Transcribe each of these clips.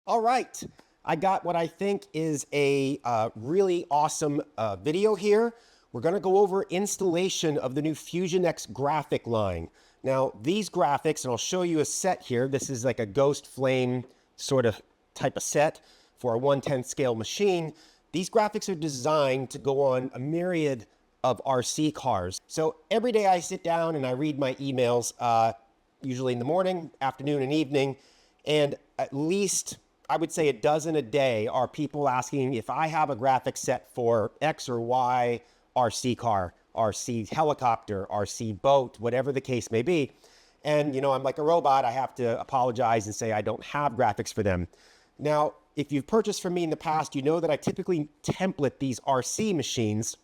All right, I got what I think is a really awesome video here. We're going to go over installation of the new FusionX graphic line. Now, these graphics, and I'll show you a set here. This is like a ghost flame sort of type of set for a 1/10 scale machine. These graphics are designed to go on a myriad of RC cars. So every day I sit down and I read my emails, usually in the morning, afternoon, and evening, and at least I would say a dozen a day are people asking if I have a graphic set for X or Y RC car, RC helicopter, RC boat, whatever the case may be. And, you know, I'm like a robot. I have to apologize and say I don't have graphics for them. Now, if you've purchased from me in the past, you know that I typically template these RC machines.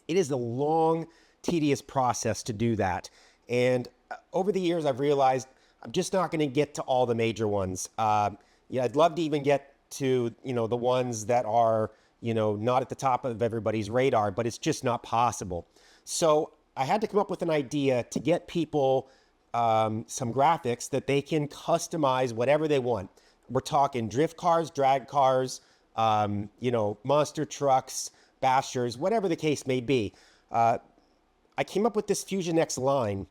It is a long, tedious process to do that. And over the years, I've realized I'm just not going to get to all the major ones. Yeah, I'd love to even get to, you know, the ones that are, you know, not at the top of everybody's radar, but it's just not possible. So I had to come up with an idea to get people some graphics that they can customize whatever they want. We're talking drift cars, drag cars, you know, monster trucks, bashers, whatever the case may be. I came up with this FusionX line,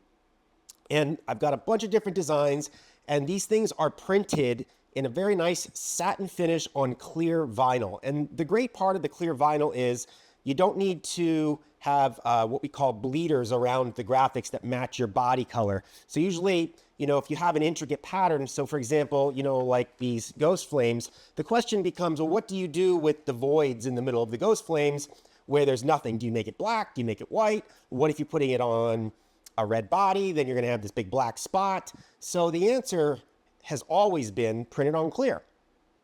and I've got a bunch of different designs, and these things are printed in a very nice satin finish on clear vinyl. And the great part of the clear vinyl is you don't need to have what we call bleeders around the graphics that match your body color. So usually, you know, if you have an intricate pattern, so for example, you know, like these ghost flames, the question becomes, well, what do you do with the voids in the middle of the ghost flames where there's nothing? Do you make it black? Do you make it white? What if you're putting it on a red body? Then you're going to have this big black spot. So the answer has always been printed on clear,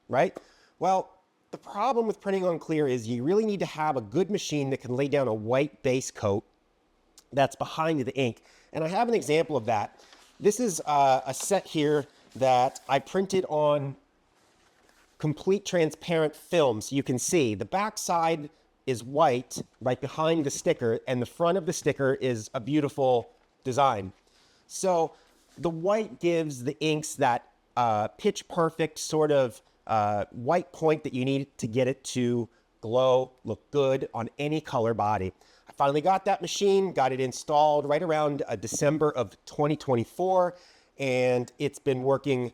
right? Well, the problem with printing on clear is you really need to have a good machine that can lay down a white base coat that's behind the ink. And I have an example of that. This is a set here that I printed on complete transparent film. So you can see the back side is white right behind the sticker, and the front of the sticker is a beautiful design. So the white gives the inks that pitch perfect sort of white point that you need to get it to glow, look good on any color body. I finally got that machine, got it installed right around December of 2024, and it's been working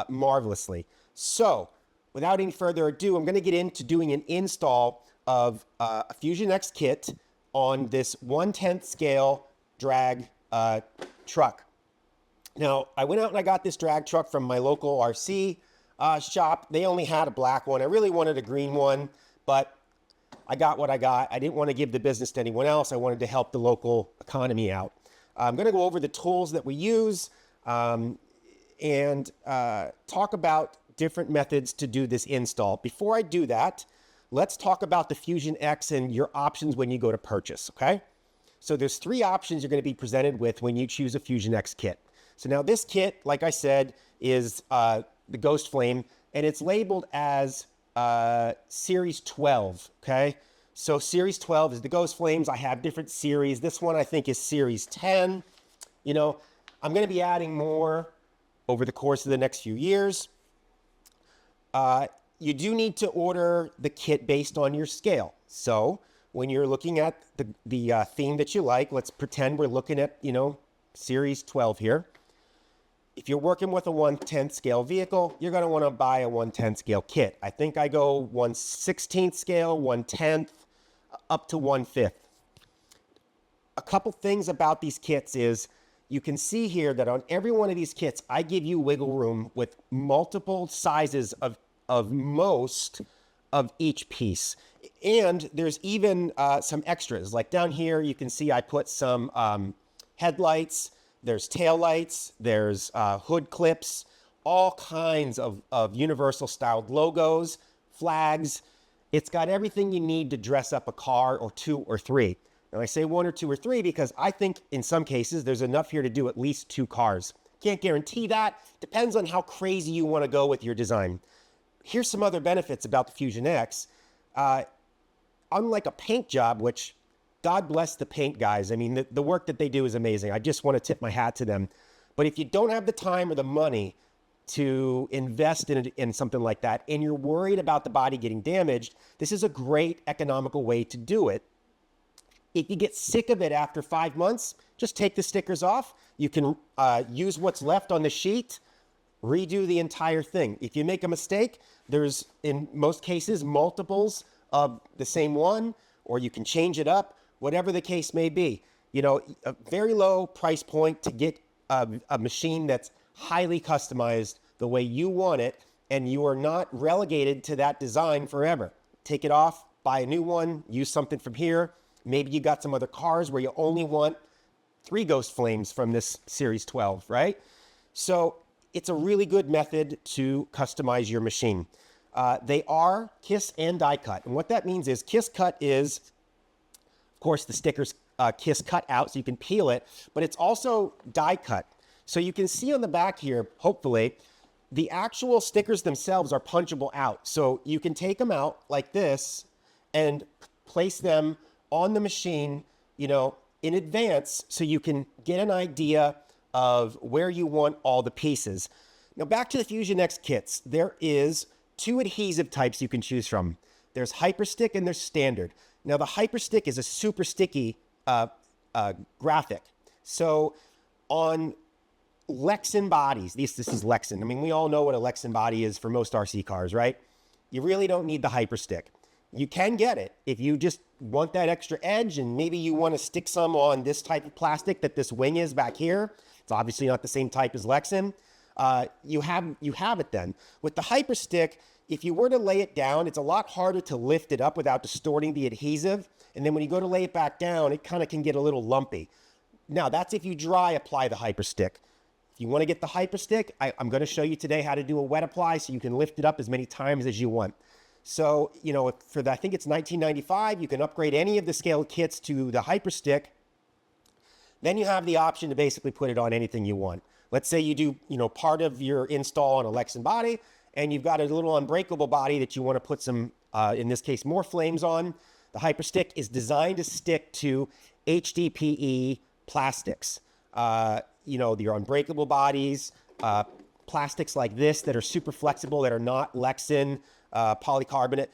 marvelously. So without any further ado, I'm going to get into doing an install of a FusionX kit on this 1/10 scale drag truck. Now, I went out and I got this drag truck from my local RC shop. They only had a black one. I really wanted a green one, but I got what I got. I didn't want to give the business to anyone else. I wanted to help the local economy out. I'm going to go over the tools that we use and talk about different methods to do this install. Before I do that, let's talk about the FusionX and your options when you go to purchase, okay? So there's three options you're going to be presented with when you choose a FusionX kit. So now this kit, like I said, is the Ghost Flame, and it's labeled as Series 12, okay? So Series 12 is the Ghost Flames. I have different series. This one I think is Series 10. You know, I'm going to be adding more over the course of the next few years. You do need to order the kit based on your scale. So when you're looking at the theme that you like, let's pretend we're looking at, you know, Series 12 here. If you're working with a 1/10 scale vehicle, you're going to want to buy a 1/10 scale kit. I think I go 1/16 scale, 1/10, up to 1/5. A couple things about these kits is you can see here that on every one of these kits, I give you wiggle room with multiple sizes of most of each piece. And there's even some extras. Like down here, you can see I put some headlights. There's tail lights, there's hood clips, all kinds of universal styled logos, flags. It's got everything you need to dress up a car or two or three. Now I say one or two or three because I think in some cases there's enough here to do at least 2 cars. Can't guarantee that. Depends on how crazy you want to go with your design. Here's some other benefits about the FusionX. Unlike a paint job, which God bless the paint guys. I mean, the work that they do is amazing. I just want to tip my hat to them. But if you don't have the time or the money to invest in something like that, and you're worried about the body getting damaged, this is a great economical way to do it. If you get sick of it after 5 months, just take the stickers off. You can use what's left on the sheet, redo the entire thing. If you make a mistake, there's, in most cases, multiples of the same one, or you can change it up, whatever the case may be. You know, a very low price point to get a machine that's highly customized the way you want it, and you are not relegated to that design forever. Take it off, buy a new one, use something from here. Maybe you got some other cars where you only want 3 ghost flames from this Series 12, right? So it's a really good method to customize your machine. They are kiss and die cut. And what that means is kiss cut is, of course, the stickers kiss cut out so you can peel it, but it's also die cut. So you can see on the back here, hopefully, the actual stickers themselves are punchable out. So you can take them out like this and place them on the machine, you know, in advance so you can get an idea of where you want all the pieces. Now back to the FusionX kits, there is 2 adhesive types you can choose from. There's Hyperstick and there's Standard. Now the Hyperstick is a super sticky graphic. So on Lexan bodies, this is Lexan. I mean, we all know what a Lexan body is for most RC cars, right? You really don't need the Hyperstick. You can get it if you just want that extra edge, and maybe you want to stick some on this type of plastic that this wing is back here. It's obviously not the same type as Lexan. You have it then. With the Hyperstick, if you were to lay it down, it's a lot harder to lift it up without distorting the adhesive. And then when you go to lay it back down, it kind of can get a little lumpy. Now, that's if you dry apply the Hyperstick. If you want to get the Hyperstick, I'm going to show you today how to do a wet apply so you can lift it up as many times as you want. So, you know, for the, I think it's $19.95, you can upgrade any of the scale kits to the Hyperstick. Then you have the option to basically put it on anything you want. Let's say you do, you know, part of your install on a Lexan body, and you've got a little unbreakable body that you want to put some, in this case, more flames on. The Hyperstick is designed to stick to HDPE plastics. You know, your unbreakable bodies, plastics like this that are super flexible, that are not Lexan, polycarbonate.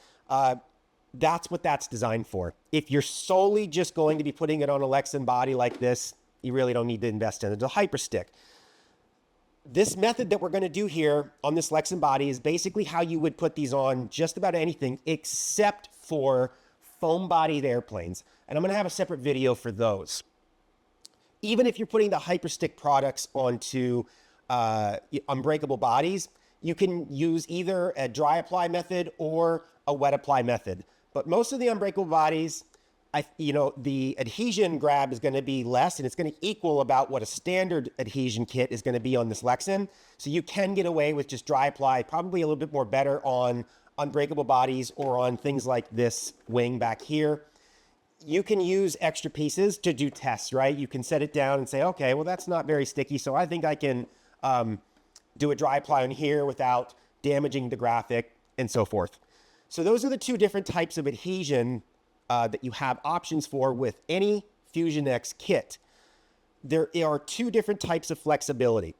That's what that's designed for. If you're solely just going to be putting it on a Lexan body like this, you really don't need to invest in it. The Hyperstick. This method that we're going to do here on this Lexan body is basically how you would put these on just about anything except for foam-bodied airplanes. And I'm going to have a separate video for those. Even if you're putting the Hyperstick products onto unbreakable bodies, you can use either a dry apply method or a wet apply method. But most of the unbreakable bodies, you know, the adhesion grab is going to be less, and it's going to equal about what a standard adhesion kit is going to be on this Lexan. So you can get away with just dry apply, probably a little bit more better on unbreakable bodies or on things like this wing back here. You can use extra pieces to do tests, right? You can set it down and say, okay, well, that's not very sticky, so I think I can do a dry apply on here without damaging the graphic and so forth. So those are the 2 different types of adhesion that you have options for with any FusionX kit. There are 2 different types of flexibility.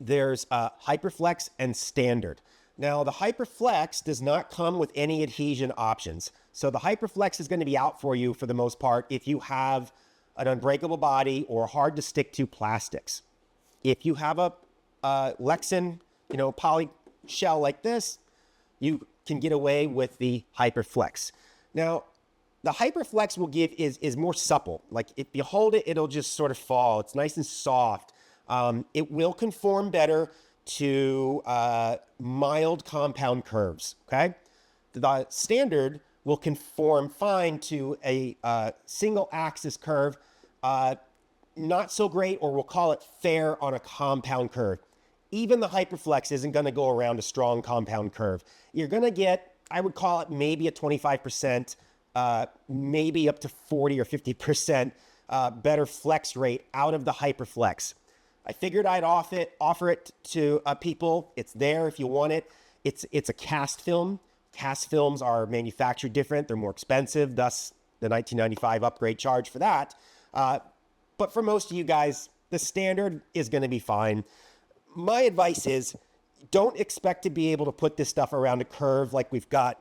There's Hyperflex and Standard. Now, the Hyperflex does not come with any adhesion options. So the Hyperflex is going to be out for you for the most part if you have an unbreakable body or hard to stick to plastics. If you have a Lexan, you know, poly shell like this, you can get away with the Hyperflex. Now, the Hyperflex will give is more supple. Like if you hold it, it'll just sort of fall. It's nice and soft. It will conform better to mild compound curves, okay? The Standard will conform fine to a single axis curve, not so great, or we'll call it fair on a compound curve. Even the Hyperflex isn't going to go around a strong compound curve. You're going to get, I would call it maybe a 25%, maybe up to 40 or 50% better flex rate out of the Hyperflex. I figured I'd offer it to people. It's there if you want it. It's a cast film. Cast films are manufactured different. They're more expensive, thus the $19.95 upgrade charge for that. But for most of you guys, the Standard is going to be fine. My advice is don't expect to be able to put this stuff around a curve like we've got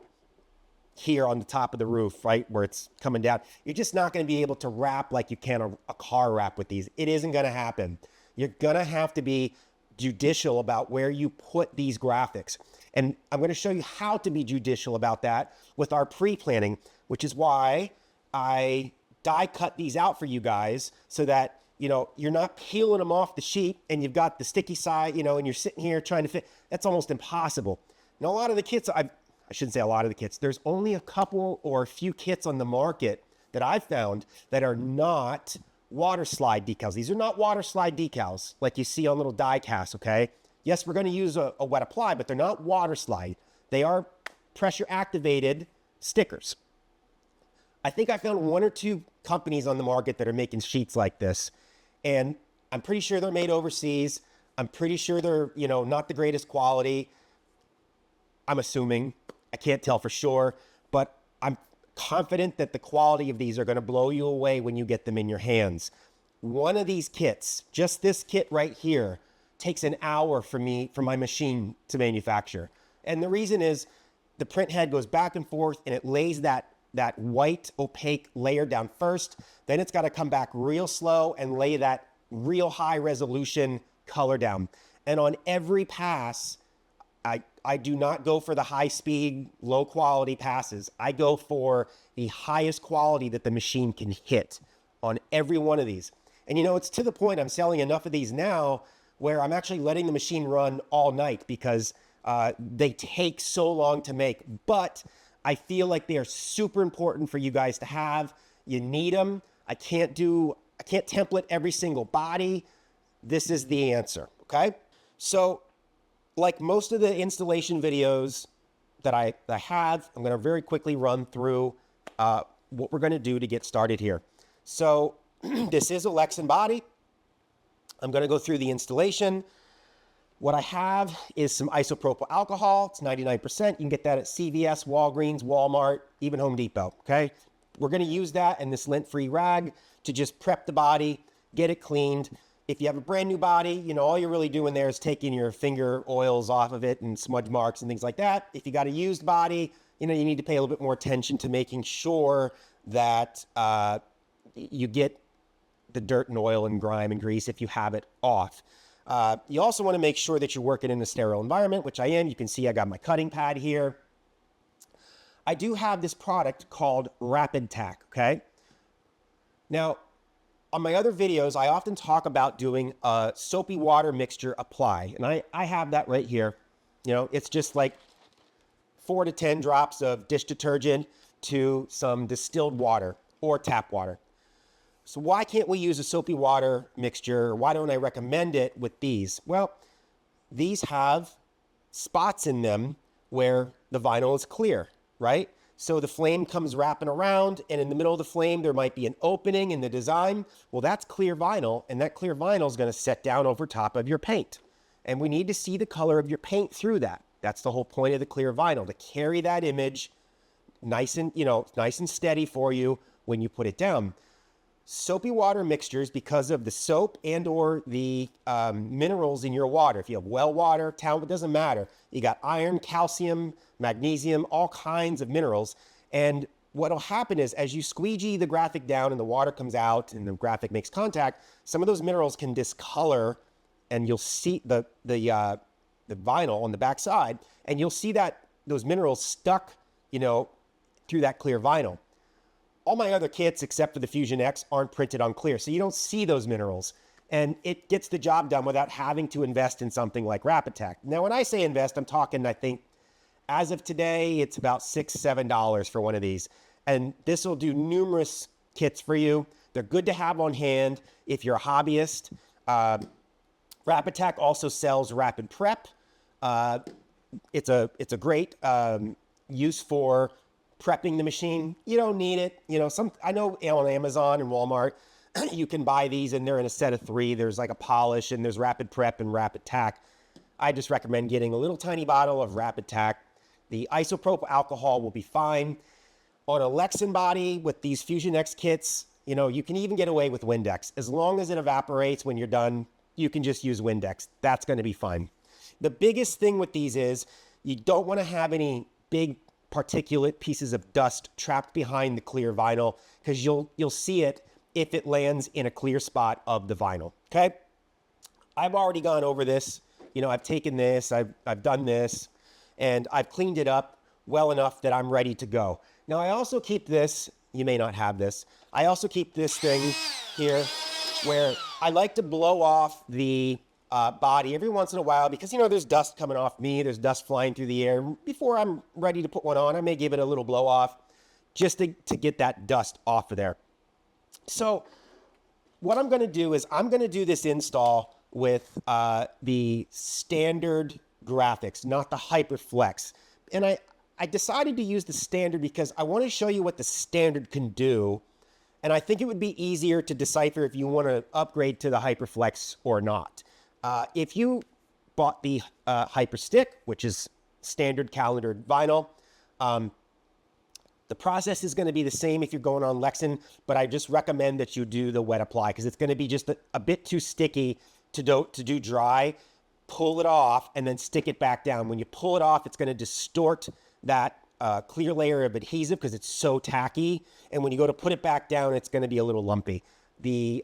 here on the top of the roof, right, where it's coming down. You're just not going to be able to wrap like you can a car wrap with these. It isn't going to happen. You're going to have to be judicial about where you put these graphics. And I'm going to show you how to be judicial about that with our pre-planning, which is why I die cut these out for you guys so that, you know, you're not peeling them off the sheet and you've got the sticky side, you know, and you're sitting here trying to fit. That's almost impossible. Now, a lot of the kits, I shouldn't say a lot of the kits, there's only a couple or a few kits on the market that I've found that are not water slide decals. These are not water slide decals like you see on little die casts, okay? Yes, we're going to use a wet apply, but they're not water slide. They are pressure activated stickers. I think I found one or two companies on the market that are making sheets like this, and I'm pretty sure they're made overseas. I'm pretty sure they're, you know, not the greatest quality. I'm assuming. I can't tell for sure, but I'm confident that the quality of these are going to blow you away when you get them in your hands. One of these kits, just this kit right here, takes an hour for my machine to manufacture. And the reason is the print head goes back and forth and it lays that white opaque layer down first. Then it's got to come back real slow and lay that real high resolution color down. And on every pass, I do not go for the high speed, low quality passes. I go for the highest quality that the machine can hit on every one of these. And you know, it's to the point I'm selling enough of these now where I'm actually letting the machine run all night because they take so long to make. But I feel like they are super important for you guys to have. You need them. I can't template every single body. This is the answer, okay? So like most of the installation videos that I have, I'm going to very quickly run through what we're going to do to get started here. So this is a Lexan body. I'm going to go through the installation. What I have is some isopropyl alcohol. It's 99%. You can get that at CVS, Walgreens, Walmart, even Home Depot, okay? We're going to use that and this lint-free rag to just prep the body, get it cleaned. If you have a brand new body, you know, all you're really doing there is taking your finger oils off of it and smudge marks and things like that. If you got a used body, you know, you need to pay a little bit more attention to making sure that you get the dirt and oil and grime and grease if you have it off. You also want to make sure that you're working in a sterile environment, which I am. You can see I got my cutting pad here. I do have this product called Rapid Tack, okay? Now, on my other videos, I often talk about doing a soapy water mixture apply, and I have that right here. You know, it's just like 4 to 10 drops of dish detergent to some distilled water or tap water. So why can't we use a soapy water mixture? Why don't I recommend it with these? Well, these have spots in them where the vinyl is clear, right? So the flame comes wrapping around, and in the middle of the flame, there might be an opening in the design. Well, that's clear vinyl, and that clear vinyl is going to set down over top of your paint. And we need to see the color of your paint through that. That's the whole point of the clear vinyl, to carry that image nice and steady for you when you put it down. Soapy water mixtures, because of the soap and or the minerals in your water. If you have well water, town, it doesn't matter. You got iron, calcium, magnesium, all kinds of minerals. And what'll happen is as you squeegee the graphic down and the water comes out and the graphic makes contact, some of those minerals can discolor, and you'll see the vinyl on the back side, and you'll see that those minerals stuck, you know, through that clear vinyl. All my other kits, except for the FusionX, aren't printed on clear, so you don't see those minerals. And it gets the job done without having to invest in something like Rapid Tack. Now, when I say invest, I'm talking, I think, as of today, it's about $6, $7 for one of these. And this will do numerous kits for you. They're good to have on hand if you're a hobbyist. Rapid Tack also sells Rapid Prep. It's a great use for prepping the machine. You don't need it. You know, I know on Amazon and Walmart, you can buy these and they're in a set of 3. There's like a polish and there's Rapid Prep and Rapid Tack. I just recommend getting a little tiny bottle of Rapid Tack. The isopropyl alcohol will be fine. On a Lexan body with these FusionX kits, you know, you can even get away with Windex. As long as it evaporates when you're done, you can just use Windex. That's going to be fine. The biggest thing with these is you don't want to have any big particulate pieces of dust trapped behind the clear vinyl, because you'll see it if it lands in a clear spot of the vinyl. Okay, I've already gone over this. You know, I've taken this, I've done this, and I've cleaned it up well enough that I'm ready to go. Now I also keep this, you may not have this, I also keep this thing here where I like to blow off the body every once in a while, because, you know, there's dust coming off me, there's dust flying through the air. Before I'm ready to put one on, I may give it a little blow off just to get that dust off of there. So what I'm going to do is I'm going to do this install with the standard graphics, not the HyperFlex. And I decided to use the standard because I want to show you what the standard can do. And I think it would be easier to decipher if you want to upgrade to the HyperFlex or not. If you bought the HyperStick, which is standard calendared vinyl, the process is going to be the same if you're going on Lexan, but I just recommend that you do the wet apply, because it's going to be just a bit too sticky to do dry. Pull it off and then stick it back down. When you pull it off, it's going to distort that clear layer of adhesive because it's so tacky. And when you go to put it back down, it's going to be a little lumpy. The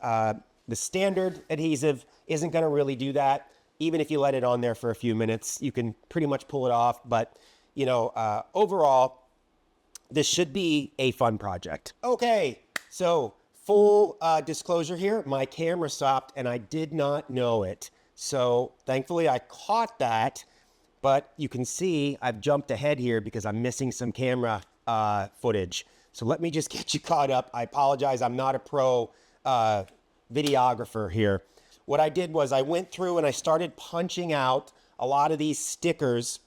standard adhesive isn't going to really do that. Even if you let it on there for a few minutes, you can pretty much pull it off. But, you know, overall, this should be a fun project. Okay, so full disclosure here, my camera stopped and I did not know it. So thankfully I caught that, but you can see I've jumped ahead here because I'm missing some camera footage. So let me just get you caught up. I apologize, I'm not a pro videographer here. What I did was I went through and I started punching out a lot of these stickers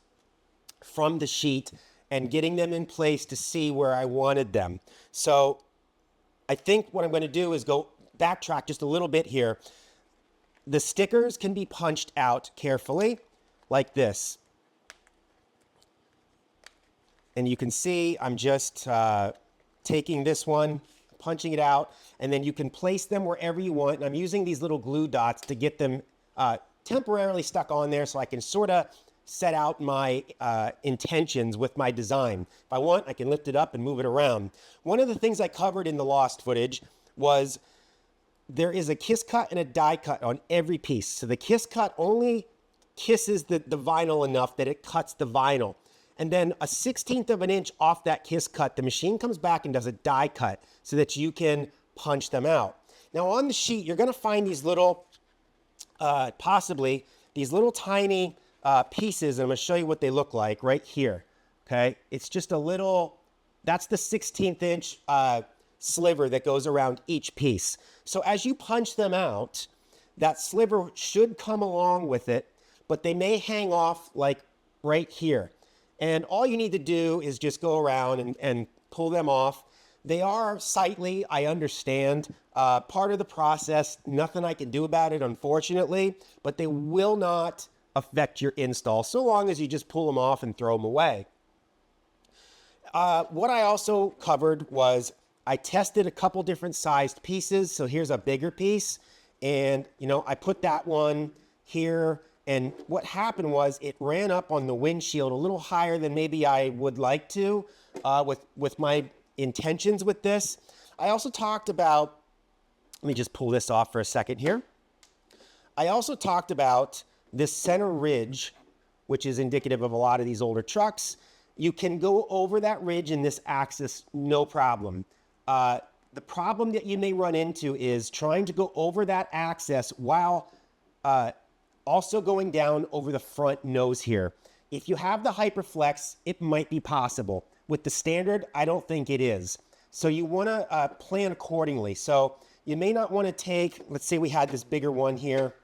from the sheet and getting them in place to see where I wanted them. So I think what I'm going to do is go backtrack just a little bit here. The stickers can be punched out carefully like this. And you can see I'm just taking this one, punching it out, and then you can place them wherever you want. And I'm using these little glue dots to get them temporarily stuck on there so I can sort of set out my intentions with my design. If I want, I can lift it up and move it around. One of the things I covered in the lost footage was there is a kiss cut and a die cut on every piece. So the kiss cut only kisses the vinyl enough that it cuts the vinyl. And then a 1/16 of an inch off that kiss cut, the machine comes back and does a die cut so that you can punch them out. Now on the sheet, you're gonna find these little, possibly these little tiny pieces, and I'm gonna show you what they look like right here, okay? It's just a little, that's the 1/16 inch sliver that goes around each piece. So as you punch them out, that sliver should come along with it, but they may hang off like right here. And all you need to do is just go around and pull them off. They are sightly, I understand. Part of the process, nothing I can do about it, unfortunately, but they will not affect your install so long as you just pull them off and throw them away. What I also covered was I tested a couple different sized pieces. So here's a bigger piece, and you know, I put that one here, and what happened was it ran up on the windshield a little higher than maybe I would like to with my intentions with this. I also talked about, let me just pull this off for a second here. I also talked about this center ridge, which is indicative of a lot of these older trucks. You can go over that ridge in this axis, no problem. The problem that you may run into is trying to go over that axis while also going down over the front nose here. If you have the HyperFlex, it might be possible. With the standard, I don't think it is. So you want to plan accordingly. So you may not want to take, let's say we had this bigger one here.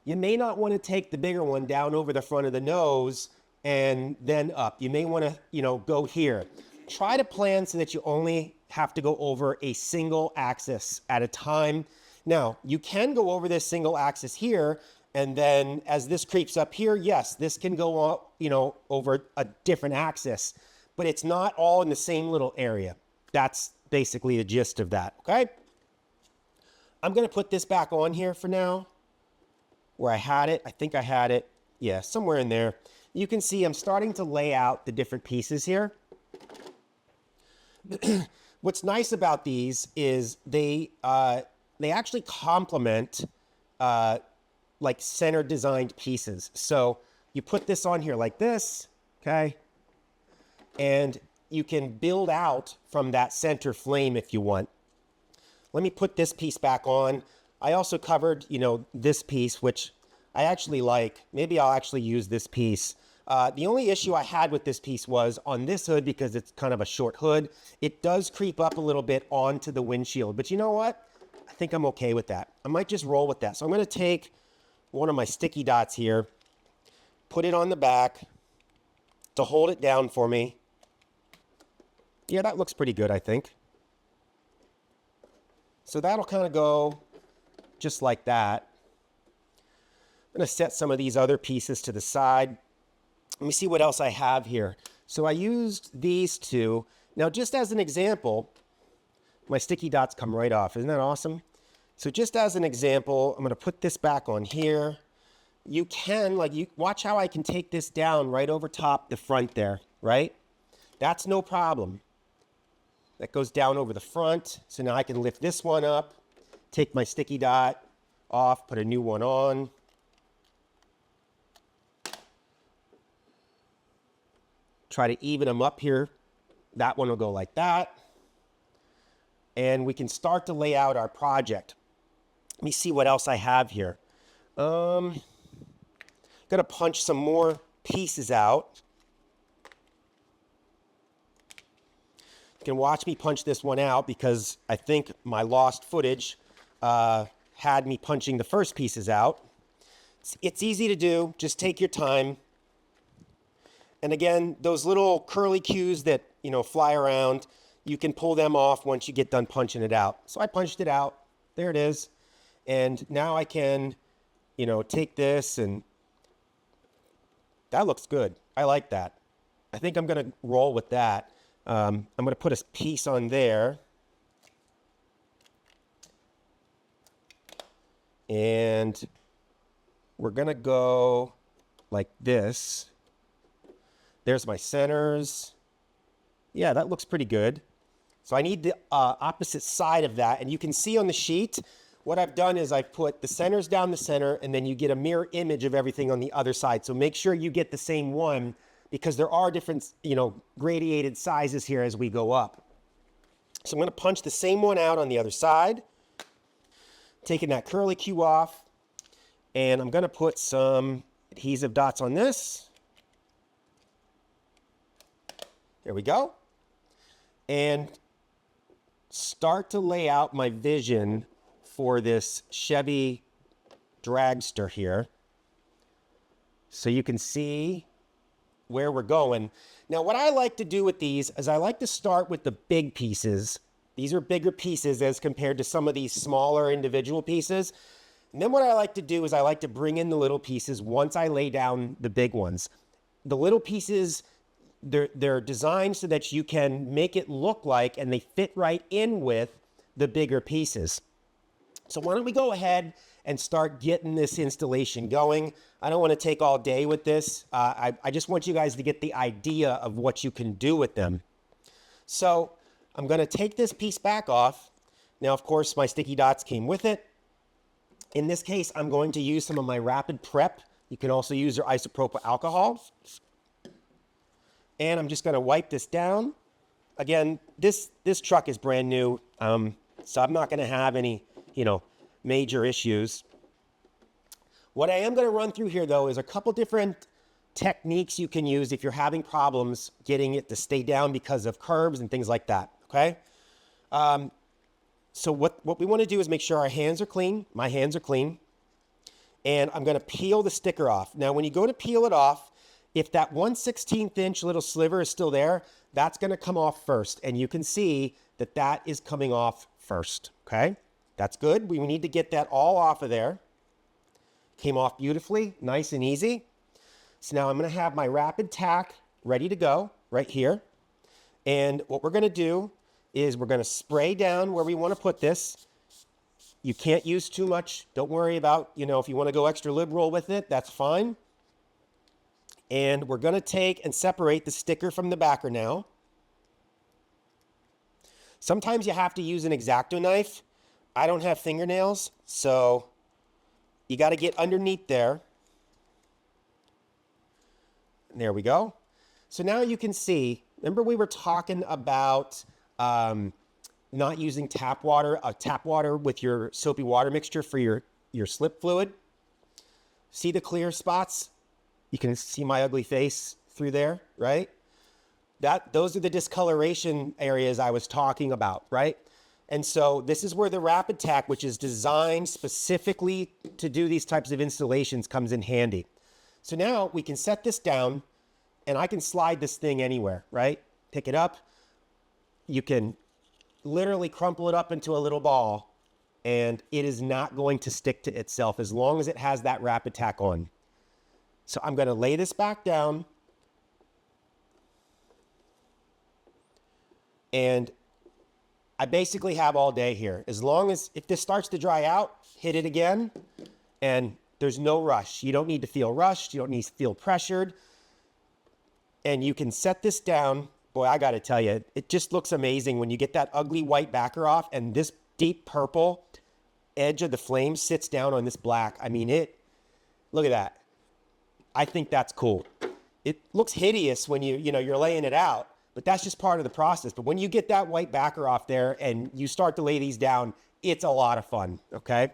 You may not want to take the bigger one down over the front of the nose and then up. You may want to, you know, go here. Try to plan so that you only have to go over a single axis at a time. Now, you can go over this single axis here, and then as this creeps up here, yes, this can go up, you know, over a different axis, but it's not all in the same little area. That's basically the gist of that, okay? I'm gonna put this back on here for now, where I had it. I think I had it. Yeah, somewhere in there. You can see I'm starting to lay out the different pieces here. What's nice about these is they actually complement like center designed pieces. So you put this on here like this, okay? And you can build out from that center flame if you want. Let me put this piece back on. I also covered, you know, this piece, which I actually like. Maybe I'll actually use this piece. The only issue I had with this piece was on this hood, because it's kind of a short hood, it does creep up a little bit onto the windshield. But you know what? I think I'm okay with that. I might just roll with that. So I'm going to take one of my sticky dots here, put it on the back to hold it down for me. Yeah, that looks pretty good, I think. So that'll kind of go just like that. I'm going to set some of these other pieces to the side. Let me see what else I have here. So I used these two. Now, just as an example, my sticky dots come right off. Isn't that awesome? So just as an example, I'm going to put this back on here. You can, watch how I can take this down right over top the front there, right? That's no problem. That goes down over the front. So now I can lift this one up, take my sticky dot off, put a new one on. Try to even them up here. That one will go like that. And we can start to lay out our project. Let me see what else I have here. Gonna punch some more pieces out. You can watch me punch this one out because I think my lost footage had me punching the first pieces out. It's easy to do. Just take your time. And again, those little curly cues that, you know, fly around, you can pull them off once you get done punching it out. So I punched it out. There it is. And now I can, you know, take this, and that looks good. I like that. I think I'm going to roll with that. I'm going to put a piece on there. And we're going to go like this. There's my centers. Yeah, that looks pretty good. So I need the opposite side of that. And you can see on the sheet, what I've done is I've put the centers down the center, and then you get a mirror image of everything on the other side. So make sure you get the same one, because there are different, you know, gradiated sizes here as we go up. So I'm going to punch the same one out on the other side, taking that curly cue off, and I'm going to put some adhesive dots on this. There we go. And start to lay out my vision for this Chevy dragster here, so you can see where we're going. Now, what I like to do with these is I like to start with the big pieces. These are bigger pieces as compared to some of these smaller individual pieces. And then what I like to do is I like to bring in the little pieces once I lay down the big ones. The little pieces, they're designed so that you can make it look like, and they fit right in with the bigger pieces. So why don't we go ahead and start getting this installation going. I don't want to take all day with this. I just want you guys to get the idea of what you can do with them. So I'm going to take this piece back off. Now, of course, my sticky dots came with it. In this case, I'm going to use some of my Rapid Prep. You can also use your isopropyl alcohol. And I'm just going to wipe this down. Again, this truck is brand new, so I'm not going to have any, you know, major issues. What I am going to run through here, though, is a couple different techniques you can use if you're having problems getting it to stay down because of curbs and things like that, okay? So what we want to do is make sure our hands are clean. My hands are clean. And I'm going to peel the sticker off. Now, when you go to peel it off, if that 1/16 inch little sliver is still there, that's going to come off first. And you can see that that is coming off first, okay? That's good. We need to get that all off of there. Came off beautifully, nice and easy. So now I'm going to have my rapid tack ready to go right here. And what we're going to do is we're going to spray down where we want to put this. You can't use too much. Don't worry about, you know, if you want to go extra liberal with it, that's fine. And we're going to take and separate the sticker from the backer now. Sometimes you have to use an X-Acto knife. I don't have fingernails, so you got to get underneath there. There we go. So now you can see, remember we were talking about not using tap water with your soapy water mixture for your slip fluid. See the clear spots? You can see my ugly face through there, right? Those are the discoloration areas I was talking about, right? And so this is where the Rapid Tack, which is designed specifically to do these types of installations, comes in handy. So now we can set this down and I can slide this thing anywhere, right? Pick it up. You can literally crumple it up into a little ball and it is not going to stick to itself as long as it has that Rapid Tack on. So I'm going to lay this back down. And I basically have all day here. As long as, if this starts to dry out, hit it again. And there's no rush. You don't need to feel rushed. You don't need to feel pressured. And you can set this down. Boy, I got to tell you, it just looks amazing when you get that ugly white backer off and this deep purple edge of the flame sits down on this black. I mean, look at that. I think that's cool. It looks hideous when you're laying it out, but that's just part of the process. But when you get that white backer off there and you start to lay these down, it's a lot of fun, okay?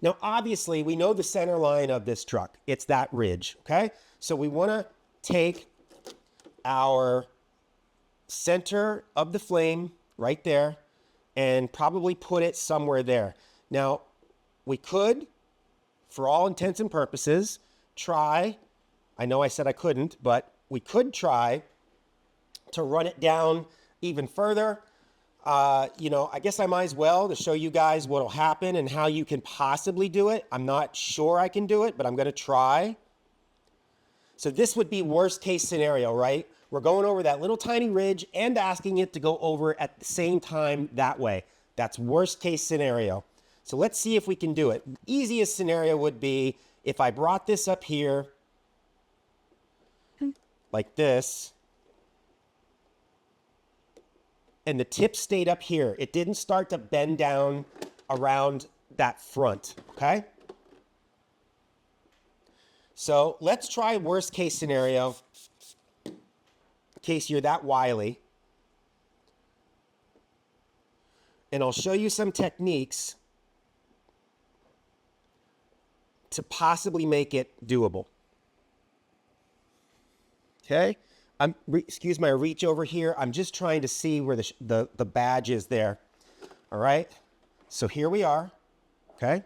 Now, obviously, we know the center line of this truck. It's that ridge, okay? So we want to take our center of the flame right there and probably put it somewhere there. Now, we could, for all intents and purposes, try, I know I said I couldn't, but we could try to run it down even further. I guess I might as well to show you guys what will happen and how you can possibly do it. I'm not sure I can do it, but I'm going to try. So this would be worst case scenario, right? We're going over that little tiny ridge and asking it to go over at the same time that way. That's worst case scenario. So let's see if we can do it. Easiest scenario would be if I brought this up here like this, and the tip stayed up here. It didn't start to bend down around that front, okay? So let's try worst case scenario, in case you're that wily. And I'll show you some techniques to possibly make it doable. Okay? Excuse my reach over here. I'm just trying to see where the badge is there. All right? So here we are. Okay?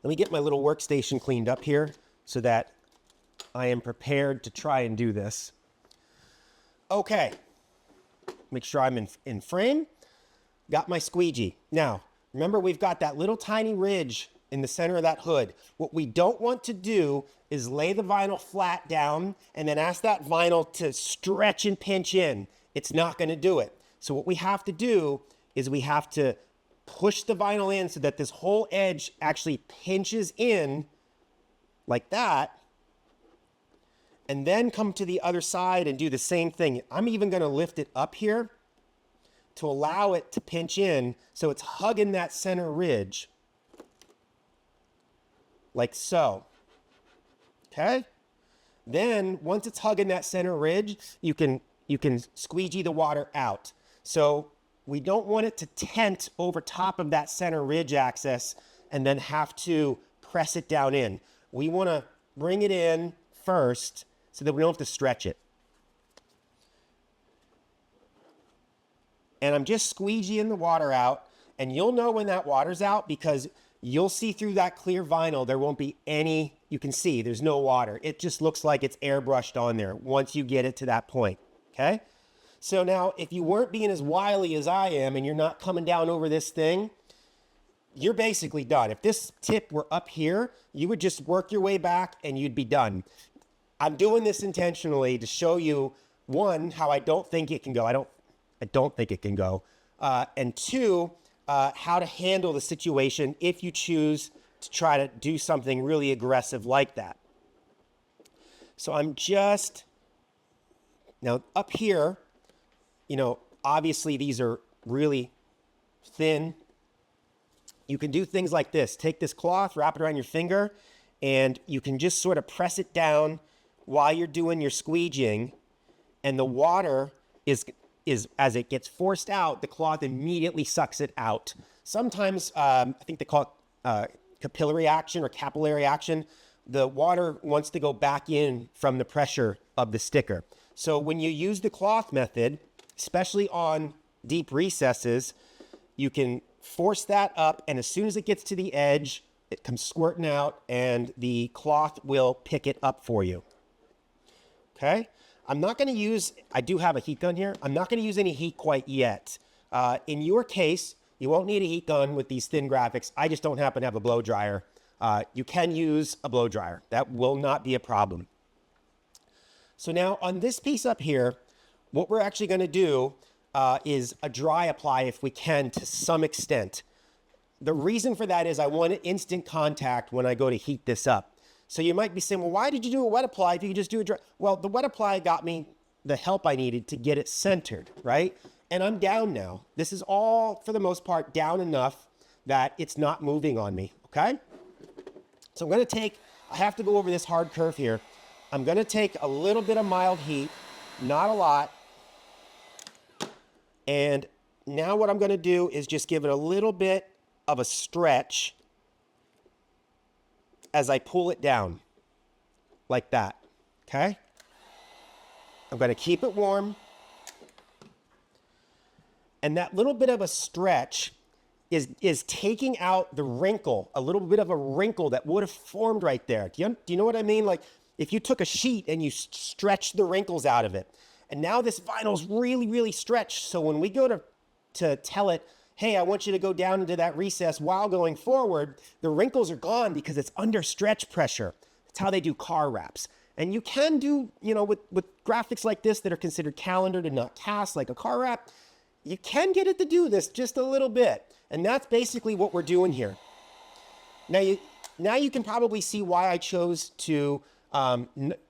Let me get my little workstation cleaned up here so that I am prepared to try and do this. Okay. Make sure I'm in frame. Got my squeegee. Now, remember we've got that little tiny ridge in the center of that hood. What we don't want to do is lay the vinyl flat down and then ask that vinyl to stretch and pinch in. It's not going to do it. So what we have to do is we have to push the vinyl in so that this whole edge actually pinches in like that, and then come to the other side and do the same thing. I'm even going to lift it up here to allow it to pinch in so it's hugging that center ridge like so. Okay? Then once it's hugging that center ridge, you can squeegee the water out. So we don't want it to tent over top of that center ridge axis and then have to press it down in. We want to bring it in first so that we don't have to stretch it. And I'm just squeegeeing the water out, and you'll know when that water's out because you'll see through that clear vinyl, there won't be any, you can see there's no water. It just looks like it's airbrushed on there once you get it to that point, okay? So now, if you weren't being as wily as I am and you're not coming down over this thing, you're basically done. If this tip were up here, you would just work your way back and you'd be done. I'm doing this intentionally to show you, one, how I don't think it can go. I don't think it can go. And two, how to handle the situation if you choose to try to do something really aggressive like that. So I'm just, now up here, obviously these are really thin. You can do things like this. Take this cloth, wrap it around your finger, and you can just sort of press it down while you're doing your squeegeeing, and the water is as it gets forced out, the cloth immediately sucks it out. Sometimes, I think they call it capillary action or capillary action. The water wants to go back in from the pressure of the sticker. So when you use the cloth method, especially on deep recesses, you can force that up, and as soon as it gets to the edge, it comes squirting out, and the cloth will pick it up for you. Okay? I'm not going to use, I do have a heat gun here. I'm not going to use any heat quite yet. In your case, you won't need a heat gun with these thin graphics. I just don't happen to have a blow dryer. You can use a blow dryer. That will not be a problem. So now on this piece up here, what we're actually going to do is a dry apply if we can to some extent. The reason for that is I want instant contact when I go to heat this up. So you might be saying, well, why did you do a wet apply if you could just do a dry? Well, the wet apply got me the help I needed to get it centered, right? And I'm down now. This is all, for the most part, down enough that it's not moving on me, okay? So I'm going to take, I have to go over this hard curve here. I'm going to take a little bit of mild heat, not a lot. And now what I'm going to do is just give it a little bit of a stretch as I pull it down, like that, okay? I'm going to keep it warm. And that little bit of a stretch is taking out the wrinkle, a little bit of a wrinkle that would have formed right there. Do you know what I mean? Like if you took a sheet and you stretched the wrinkles out of it, and now this vinyl's really, really stretched. So when we go to tell it, hey, I want you to go down into that recess while going forward, the wrinkles are gone because it's under stretch pressure. That's how they do car wraps. And you can do, with graphics like this that are considered calendared and not cast like a car wrap, you can get it to do this just a little bit. And that's basically what we're doing here. Now you can probably see why I chose to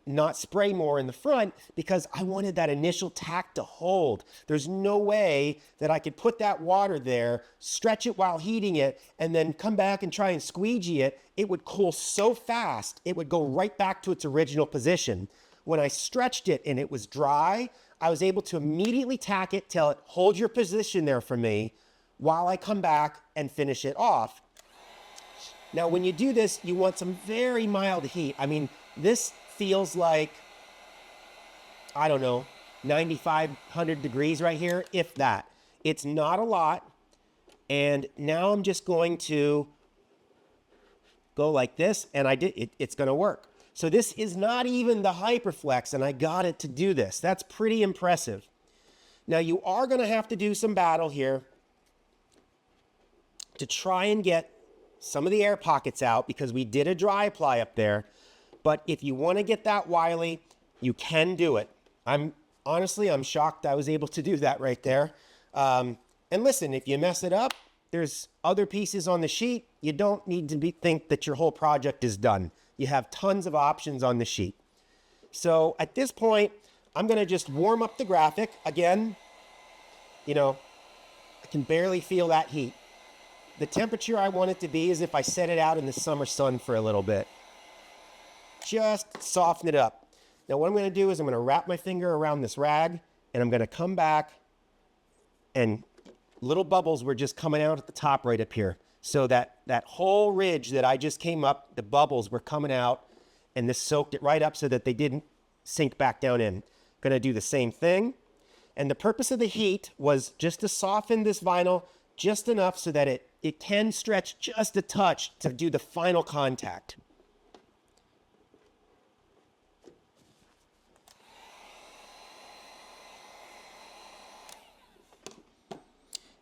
not spray more in the front, because I wanted that initial tack to hold. There's no way that I could put that water there, stretch it while heating it, and then come back and try and squeegee it. It would cool so fast, it would go right back to its original position. When I stretched it and it was dry, I was able to immediately tack it, tell it, hold your position there for me while I come back and finish it off. Now, when you do this, you want some very mild heat. I mean, this feels like, I don't know, 9,500 degrees right here, if that. It's not a lot. And now I'm just going to go like this, and it's going to work. So this is not even the Hyperflex, and I got it to do this. That's pretty impressive. Now, you are going to have to do some battle here to try and get some of the air pockets out, because we did a dry apply up there. But if you want to get that wily, you can do it. I'm shocked I was able to do that right there. And listen, if you mess it up, there's other pieces on the sheet. You don't need to think that your whole project is done. You have tons of options on the sheet. So at this point, I'm going to just warm up the graphic. Again, I can barely feel that heat. The temperature I want it to be is if I set it out in the summer sun for a little bit. Just soften it up. Now what I'm going to do is I'm going to wrap my finger around this rag, and I'm going to come back, and little bubbles were just coming out at the top right up here. So that whole ridge that I just came up, the bubbles were coming out, and this soaked it right up so that they didn't sink back down in. Going to do the same thing. And the purpose of the heat was just to soften this vinyl just enough so that it can stretch just a touch to do the final contact.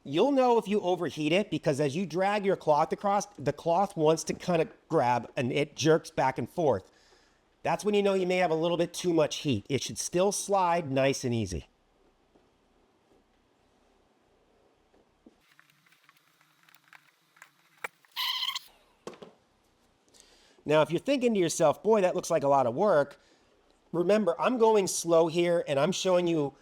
You'll know if you overheat it, because as you drag your cloth across, the cloth wants to kind of grab and it jerks back and forth. That's when you know you may have a little bit too much heat. It should still slide nice and easy. Now, if you're thinking to yourself, boy, that looks like a lot of work, remember, I'm going slow here and I'm showing you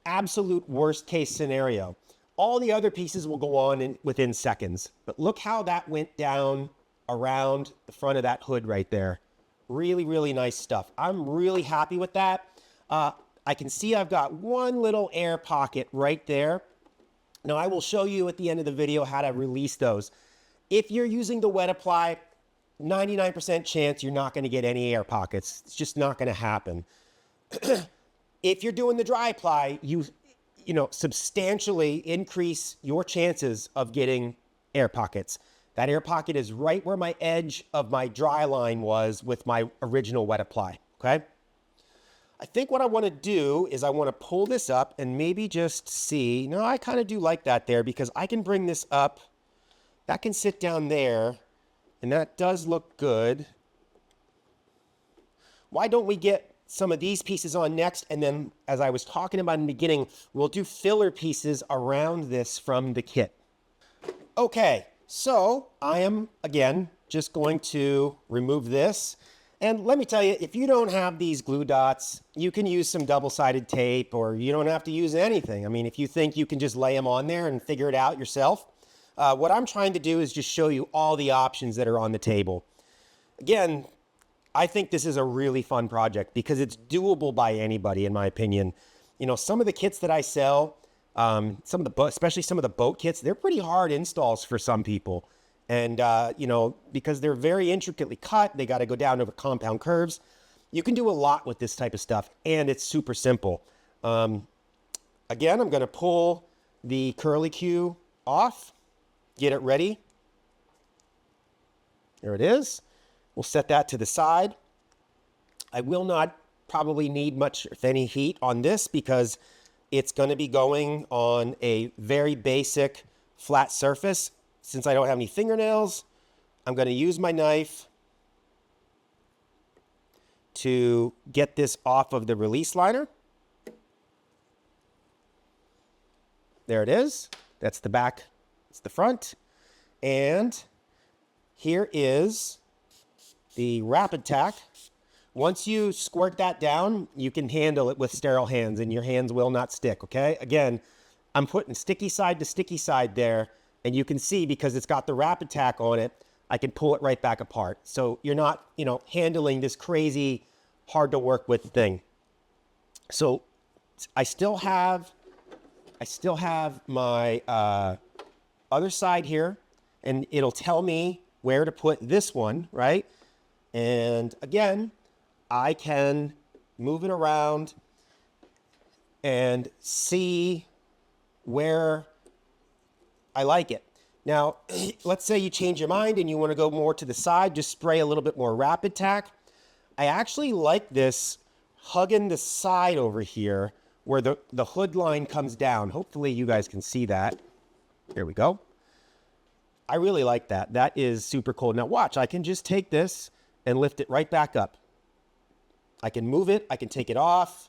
absolute worst case scenario. All the other pieces will go on within seconds. But look how that went down around the front of that hood right there. Really, really nice stuff. I'm really happy with that. I can see I've got one little air pocket right there. Now I will show you at the end of the video how to release those. If you're using the wet apply, 99% chance you're not going to get any air pockets. It's just not going to happen. If you're doing the dry apply, you substantially increase your chances of getting air pockets. That air pocket is right where my edge of my dry line was with my original wet apply, okay? I think what I want to do is I want to pull this up and maybe just see. No, I kind of do like that there because I can bring this up. That can sit down there, and that does look good. Why don't we get some of these pieces on next, and then, as I was talking about in the beginning, we'll do filler pieces around this from the kit. Okay, so I am, again, just going to remove this. And let me tell you, if you don't have these glue dots, you can use some double-sided tape, or you don't have to use anything. I mean, if you think you can just lay them on there and figure it out yourself. What I'm trying to do is just show you all the options that are on the table. Again, I think this is a really fun project because it's doable by anybody, in my opinion. You know, some of the kits that I sell, especially some of the boat kits, they're pretty hard installs for some people. And, because they're very intricately cut, they got to go down over compound curves. You can do a lot with this type of stuff, and it's super simple. Again, I'm going to pull the curly Q off, get it ready. There it is. We'll set that to the side. I will not probably need much, if any, heat on this because it's going to be going on a very basic flat surface. Since I don't have any fingernails, I'm going to use my knife to get this off of the release liner. There it is. That's the back. It's the front. And here is the rapid tack. Once you squirt that down, you can handle it with sterile hands and your hands will not stick, okay? Again, I'm putting sticky side to sticky side there, and you can see because it's got the rapid tack on it, I can pull it right back apart. So you're not, handling this crazy, hard to work with thing. So I still have my other side here, and it'll tell me where to put this one, right? And again, I can move it around and see where I like it. Now, let's say you change your mind and you want to go more to the side, just spray a little bit more rapid tack. I actually like this hugging the side over here where the hood line comes down. Hopefully you guys can see that. There we go. I really like that. That is super cool. Now watch, I can just take this and lift it right back up. I can move it. I can take it off.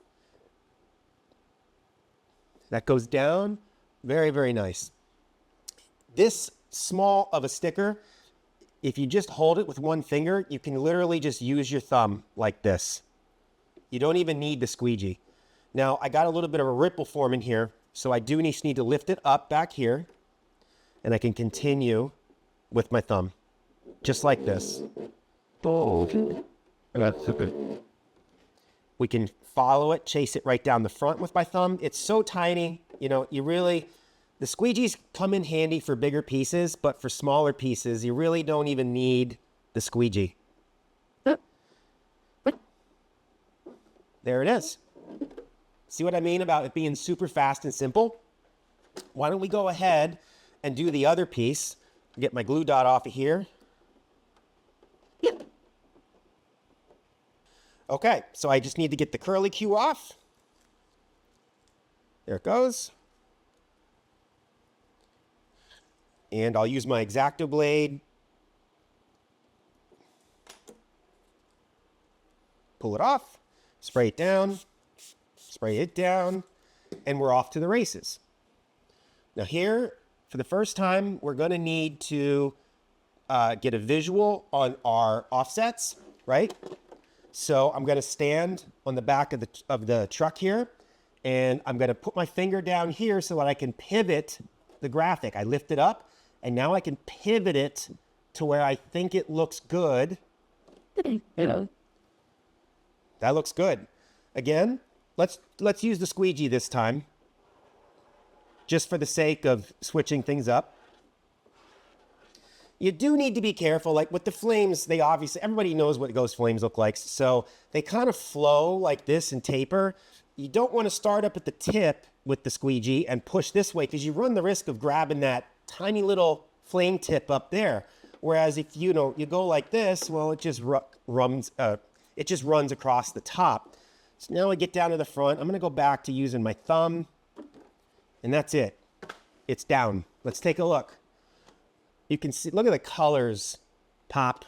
That goes down. Very, very nice. This small of a sticker, if you just hold it with one finger, you can literally just use your thumb like this. You don't even need the squeegee. Now, I got a little bit of a ripple forming here, so I do just need to lift it up back here, and I can continue with my thumb, just like this. We can follow it, chase it right down the front with my thumb. It's so tiny, the squeegees come in handy for bigger pieces, but for smaller pieces, you really don't even need the squeegee. There it is. See what I mean about it being super fast and simple? Why don't we go ahead and do the other piece? Get my glue dot off of here. Okay, so I just need to get the curly Q off. There it goes. And I'll use my X-Acto blade. Pull it off, spray it down, and we're off to the races. Now here, for the first time, we're going to need to get a visual on our offsets, right? So I'm going to stand on the back of the truck here, and I'm going to put my finger down here so that I can pivot the graphic. I lift it up, and now I can pivot it to where I think it looks good. That looks good. Again, let's use the squeegee this time, just for the sake of switching things up. You do need to be careful, like with the flames, they obviously, everybody knows what ghost flames look like, so they kind of flow like this and taper. You don't want to start up at the tip with the squeegee and push this way, because you run the risk of grabbing that tiny little flame tip up there. Whereas if you go like this, well, it just runs across the top. So now I get down to the front. I'm going to go back to using my thumb, and that's it. It's down. Let's take a look. You can see, look at the colors pop.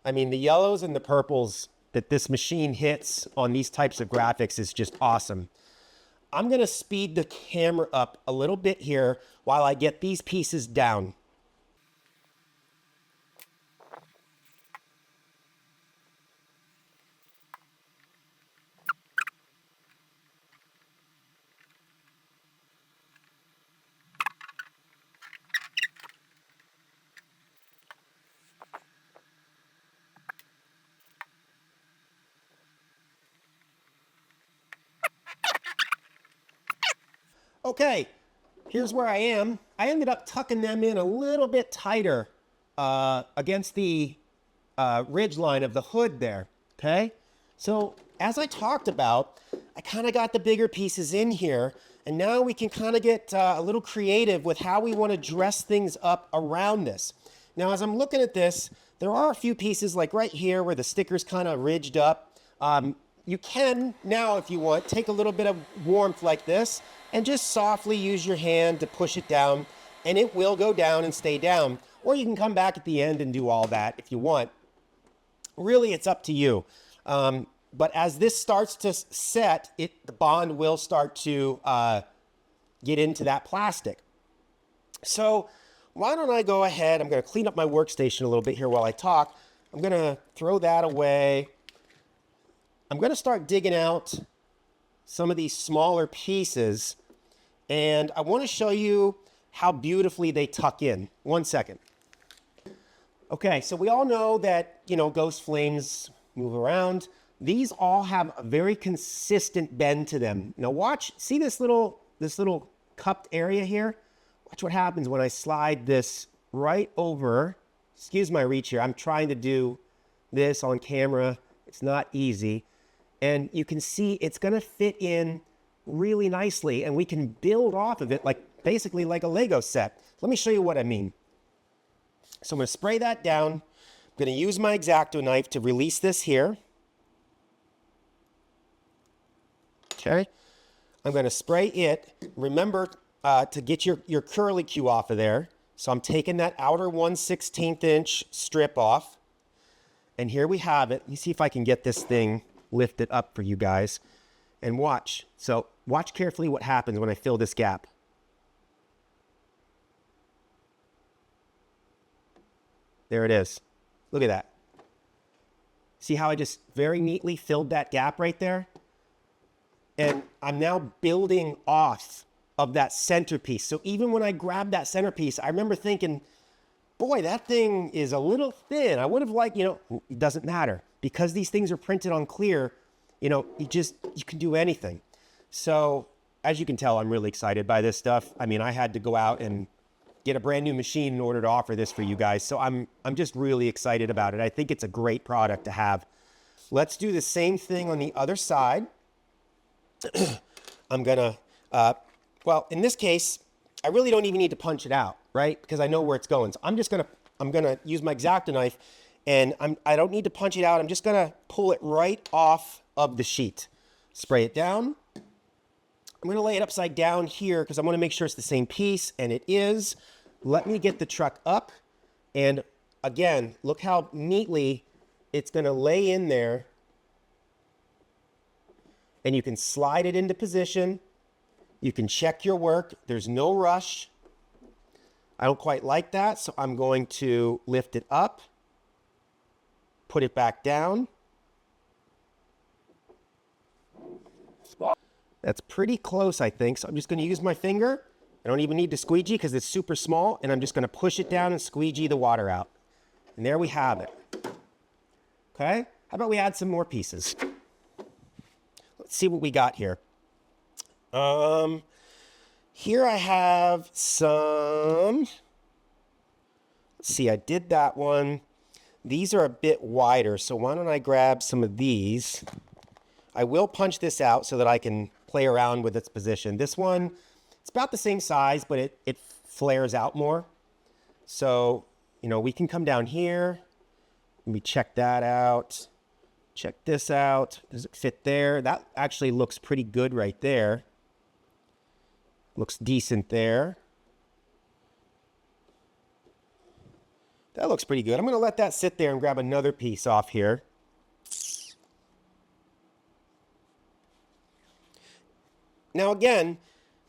I mean, the yellows and the purples that this machine hits on these types of graphics is just awesome. I'm going to speed the camera up a little bit here while I get these pieces down. Okay, here's where I am. I ended up tucking them in a little bit tighter against the ridge line of the hood there, okay? So as I talked about, I kind of got the bigger pieces in here, and now we can kind of get a little creative with how we want to dress things up around this. Now, as I'm looking at this, there are a few pieces like right here where the sticker's kind of ridged up. You can now, if you want, take a little bit of warmth like this and just softly use your hand to push it down, and it will go down and stay down. Or you can come back at the end and do all that if you want. Really, it's up to you. But as this starts to set, the bond will start to get into that plastic. So why don't I go ahead, I'm going to clean up my workstation a little bit here while I talk. I'm going to throw that away. I'm going to start digging out some of these smaller pieces, and I want to show you how beautifully they tuck in. 1 second. Okay, so we all know that, ghost flames move around. These all have a very consistent bend to them. Now watch, see this little cupped area here? Watch what happens when I slide this right over. Excuse my reach here. I'm trying to do this on camera. It's not easy. And you can see it's going to fit in really nicely, and we can build off of it basically like a Lego set. Let me show you what I mean. So I'm going to spray that down. I'm going to use my X-Acto knife to release this here. Okay. I'm going to spray it. Remember to get your curly cue off of there. So I'm taking that outer 1/16 inch strip off. And here we have it. Let me see if I can get this thing lifted up for you guys. And watch. So watch carefully what happens when I fill this gap. There it is. Look at that. See how I just very neatly filled that gap right there? And I'm now building off of that centerpiece. So even when I grabbed that centerpiece, I remember thinking, boy, that thing is a little thin. I would have liked, it doesn't matter. Because these things are printed on clear, you can do anything. So as you can tell, I'm really excited by this stuff. I mean, I had to go out and get a brand new machine in order to offer this for you guys. So I'm just really excited about it. I think it's a great product to have. Let's do the same thing on the other side. I'm gonna, well, in this case, I really don't even need to punch it out, right? Because I know where it's going. So I'm gonna use my X-Acto knife, and I don't need to punch it out. I'm just gonna pull it right off of the sheet. Spray it down. I'm gonna lay it upside down here because I want to make sure it's the same piece, and it is. Let me get the truck up, and again, look how neatly it's gonna lay in there. And you can slide it into position. You can check your work. There's no rush. I don't quite like that, so I'm going to lift it up, put it back down. That's pretty close, I think. So I'm just going to use my finger. I don't even need to squeegee because it's super small. And I'm just going to push it down and squeegee the water out. And there we have it. Okay? How about we add some more pieces? Let's see what we got here. Here I have some... Let's see, I did that one. These are a bit wider, so why don't I grab some of these? I will punch this out so that I can play around with its position. This one, it's about the same size, but it flares out more. So, you know, we can come down here. Let me check that out. Check this out. Does it fit there? That actually looks pretty good right there. Looks decent there. That looks pretty good. I'm going to let that sit there and grab another piece off here. Now again,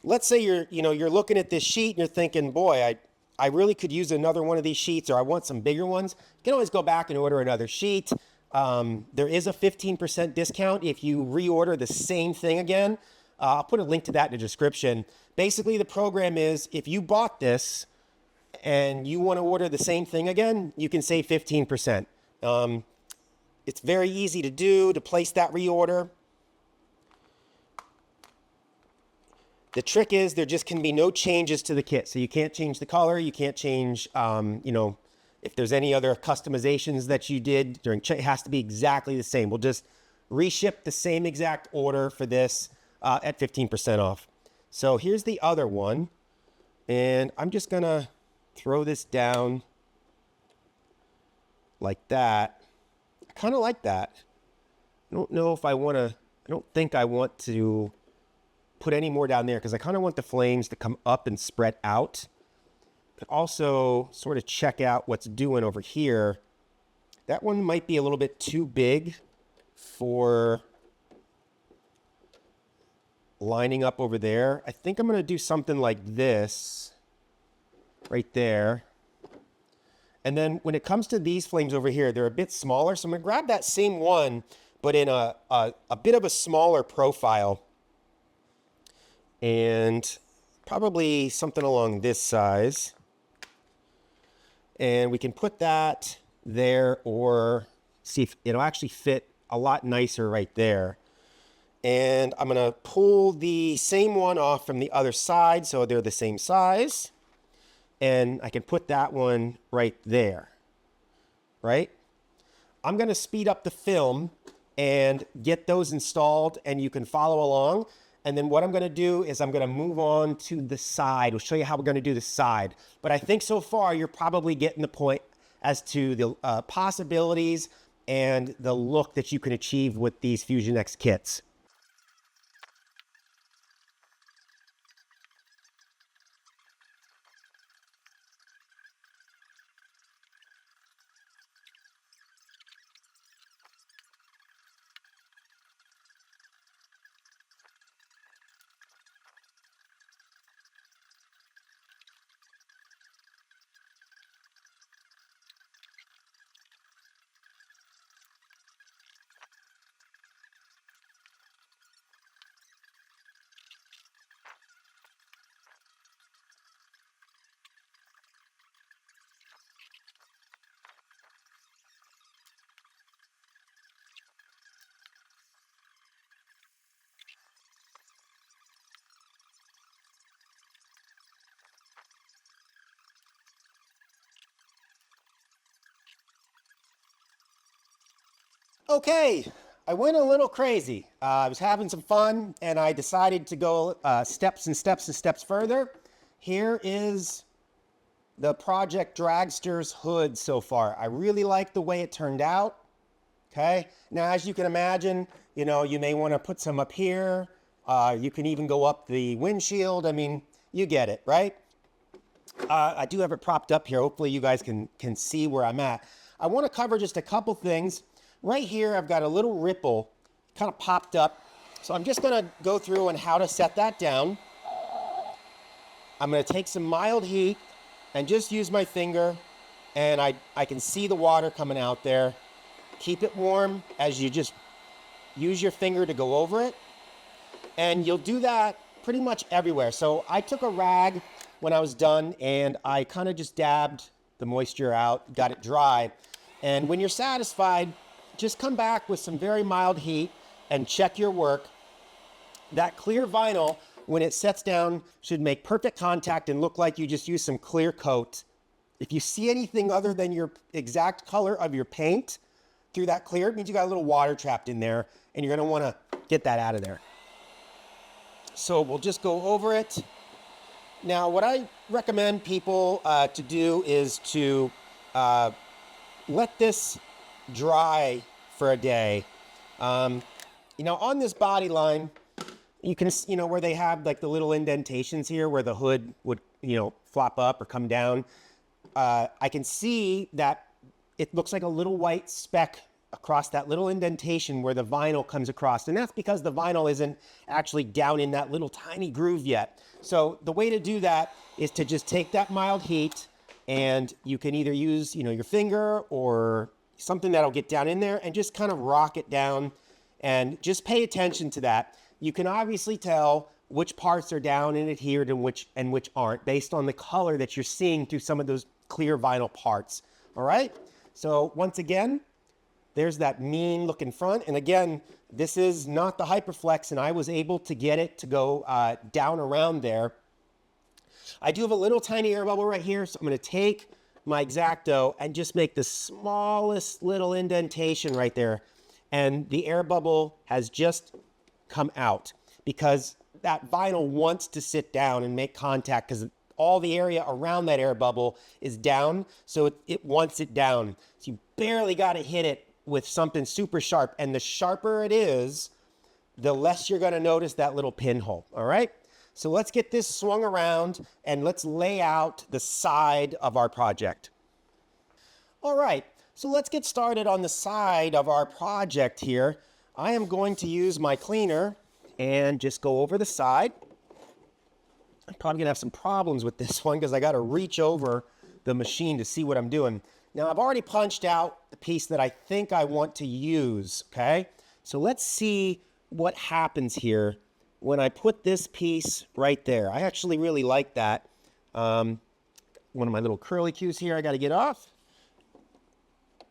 let's say you're looking at this sheet and you're thinking, boy, I really could use another one of these sheets, or I want some bigger ones. You can always go back and order another sheet. There is a 15% discount if you reorder the same thing again. I'll put a link to that in the description. Basically, the program is if you bought this and you want to order the same thing again, you can save 15%. It's very easy to do, to place that reorder. The trick is there just can be no changes to the kit. So you can't change the color. You can't change, if there's any other customizations that you did during it has to be exactly the same. We'll just reship the same exact order for this at 15% off. So here's the other one. And I'm just going to throw this down like that. I kind of like that. I don't know if I want to, I don't think I want to put any more down there because I kind of want the flames to come up and spread out. But also sort of check out what's doing over here. That one might be a little bit too big for lining up over there. I think I'm going to do something like this right there. And then when it comes to these flames over here, they're a bit smaller. So I'm going to grab that same one, but in a bit of a smaller profile. And probably something along this size. And we can put that there or see if it'll actually fit a lot nicer right there. And I'm going to pull the same one off from the other side so they're the same size. And I can put that one right there, right? I'm going to speed up the film and get those installed and you can follow along. And then what I'm going to do is I'm going to move on to the side. We'll show you how we're going to do the side. But I think so far you're probably getting the point as to the possibilities and the look that you can achieve with these FusionX kits. Okay, I went a little crazy. I was having some fun and I decided to go steps and steps and steps further. Here is the Project Dragster's hood so far. I really like the way it turned out. Okay, now as you can imagine, you know, you may want to put some up here. You can even go up the windshield. I mean, you get it, right? I do have it propped up here. Hopefully you guys can see where I'm at. I want to cover just a couple things. Right here, I've got a little ripple kind of popped up. So I'm just going to go through and how to set that down. I'm going to take some mild heat and just use my finger. And I can see the water coming out there. Keep it warm as you just use your finger to go over it. And you'll do that pretty much everywhere. So I took a rag when I was done and I kind of just dabbed the moisture out, got it dry. And when you're satisfied, just come back with some very mild heat and check your work. That clear vinyl, when it sets down, should make perfect contact and look like you just used some clear coat. If you see anything other than your exact color of your paint through that clear, it means you got a little water trapped in there and you're gonna wanna get that out of there. So we'll just go over it. Now, what I recommend people to do is to let this dry for a day. You know, on this body line, you can, you know, where they have like the little indentations here where the hood would, you know, flop up or come down. I can see that it looks like a little white speck across that little indentation where the vinyl comes across. And that's because the vinyl isn't actually down in that little tiny groove yet. So the way to do that is to just take that mild heat, and you can either use, you know, your finger or something that'll get down in there and just kind of rock it down, and just pay attention to that. You can obviously tell which parts are down and adhered and which aren't based on the color that you're seeing through some of those clear vinyl parts. All right. So once again, there's that mean looking front. And again, this is not the Hyperflex, and I was able to get it to go down around there. I do have a little tiny air bubble right here. So I'm going to take my X-Acto and just make the smallest little indentation right there. And the air bubble has just come out because that vinyl wants to sit down and make contact because all the area around that air bubble is down. So it wants it down. So you barely got to hit it with something super sharp. And the sharper it is, the less you're going to notice that little pinhole. All right. So let's get this swung around and let's lay out the side of our project. All right. So let's get started on the side of our project here. I am going to use my cleaner and just go over the side. I'm probably gonna have some problems with this one because I got to reach over the machine to see what I'm doing. Now I've already punched out the piece that I think I want to use, okay? So let's see what happens here when I put this piece right there. I actually really like that. One of my little curly cues here I got to get off.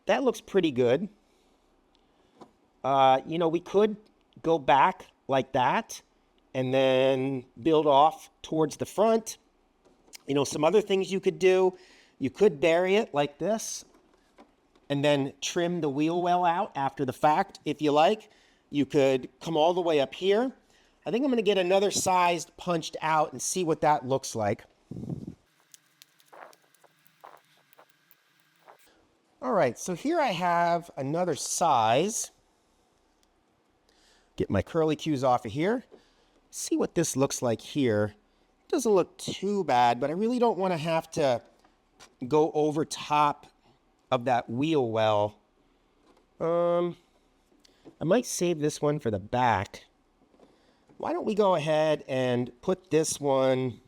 That looks pretty good. You know, we could go back like that and then build off towards the front. You know, some other things you could do. You could bury it like this and then trim the wheel well out after the fact if you like. You could come all the way up here. I think I'm going to get another sized punched out and see what that looks like. All right, so here I have another size. Get my curly cues off of here. See what this looks like here. It doesn't look too bad, but I really don't want to have to go over top of that wheel well. I might save this one for the back. Why don't we go ahead and put this one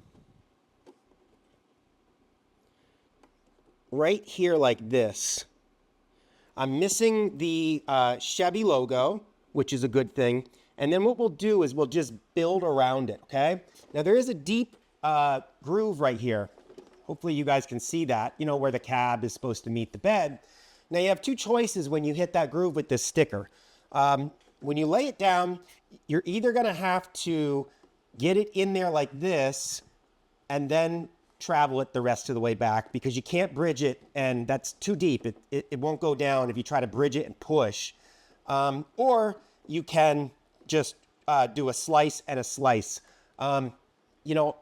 right here like this. I'm missing the Chevy logo, which is a good thing. And then what we'll do is we'll just build around it, okay? Now there is a deep groove right here. Hopefully you guys can see that, you know, where the cab is supposed to meet the bed. Now you have two choices when you hit that groove with this sticker. When you lay it down, you're either gonna have to get it in there like this and then travel it the rest of the way back because you can't bridge it and that's too deep. It won't go down if you try to bridge it and push. Or you can just do a slice and a slice. You know,